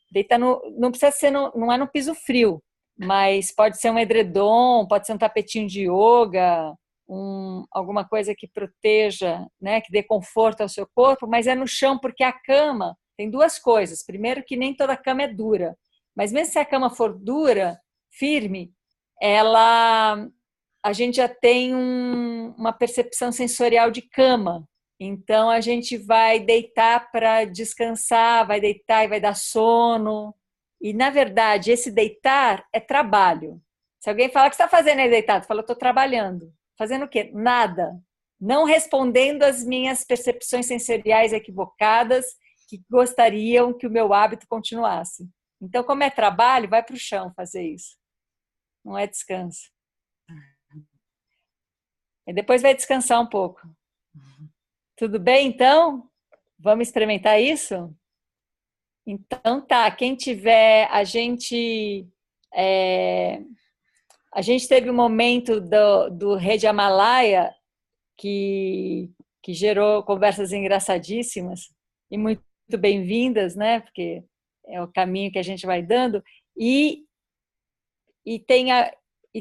Deita não precisa ser, não é no piso frio, mas pode ser um edredom, pode ser um tapetinho de yoga, alguma coisa que proteja, né, que dê conforto ao seu corpo, mas é no chão, porque a cama tem 2 coisas. Primeiro, que nem toda cama é dura, mas mesmo se a cama for dura, firme, a gente já tem uma percepção sensorial de cama. Então, a gente vai deitar para descansar, vai deitar e vai dar sono. E, na verdade, esse deitar é trabalho. Se alguém falar, o que você está fazendo aí deitado? Fala, eu estou trabalhando. Fazendo o quê? Nada. Não respondendo às minhas percepções sensoriais equivocadas que gostariam que o meu hábito continuasse. Então, como é trabalho, vai para o chão fazer isso. Não é descanso. E depois vai descansar um pouco. Tudo bem, então? Vamos experimentar isso? Então, tá. Quem tiver... A gente teve um momento do Rede Amalaia que gerou conversas engraçadíssimas e muito bem-vindas, né? Porque é o caminho que a gente vai dando. E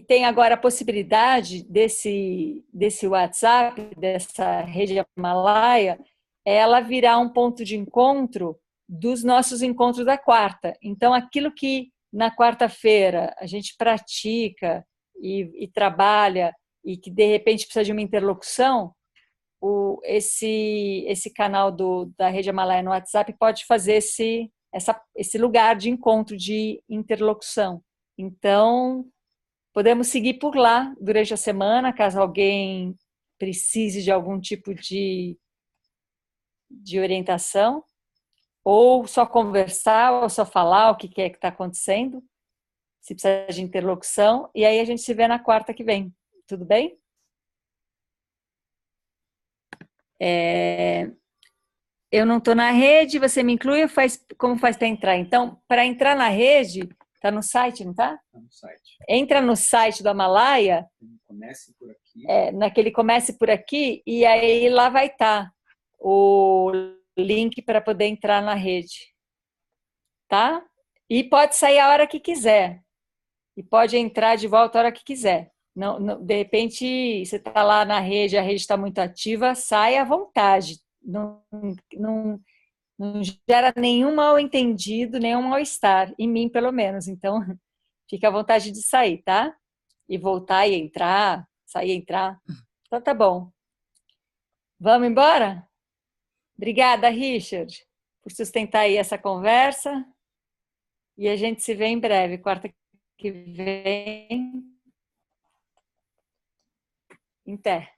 tem agora a possibilidade desse WhatsApp, dessa Rede Amalaia, ela virar um ponto de encontro dos nossos encontros da quarta. Então, aquilo que na quarta-feira a gente pratica e trabalha e que de repente precisa de uma interlocução, esse canal da Rede Amalaia no WhatsApp pode fazer esse lugar de encontro, de interlocução. Então, podemos seguir por lá durante a semana, caso alguém precise de algum tipo de orientação. ou só conversar, ou só falar o que é que está acontecendo, se precisa de interlocução, e aí a gente se vê na quarta que vem. Tudo bem? Eu não estou na rede, você me inclui, como faz para entrar? Então, para entrar na rede, está no site, não está? Está no site. Entra no site do Amalaia, Comece por aqui. naquele Comece por Aqui, e aí lá vai estar o link para poder entrar na rede. Tá? E pode sair a hora que quiser. E pode entrar de volta a hora que quiser. Não, de repente, você está lá na rede, a rede está muito ativa, sai à vontade. Não gera nenhum mal-entendido, nenhum mal-estar, em mim, pelo menos. Então, fica à vontade de sair, tá? E voltar e entrar, sair e entrar. Então, tá bom. Vamos embora? Obrigada, Richard, por sustentar aí essa conversa. E a gente se vê em breve, quarta que vem. Em pé.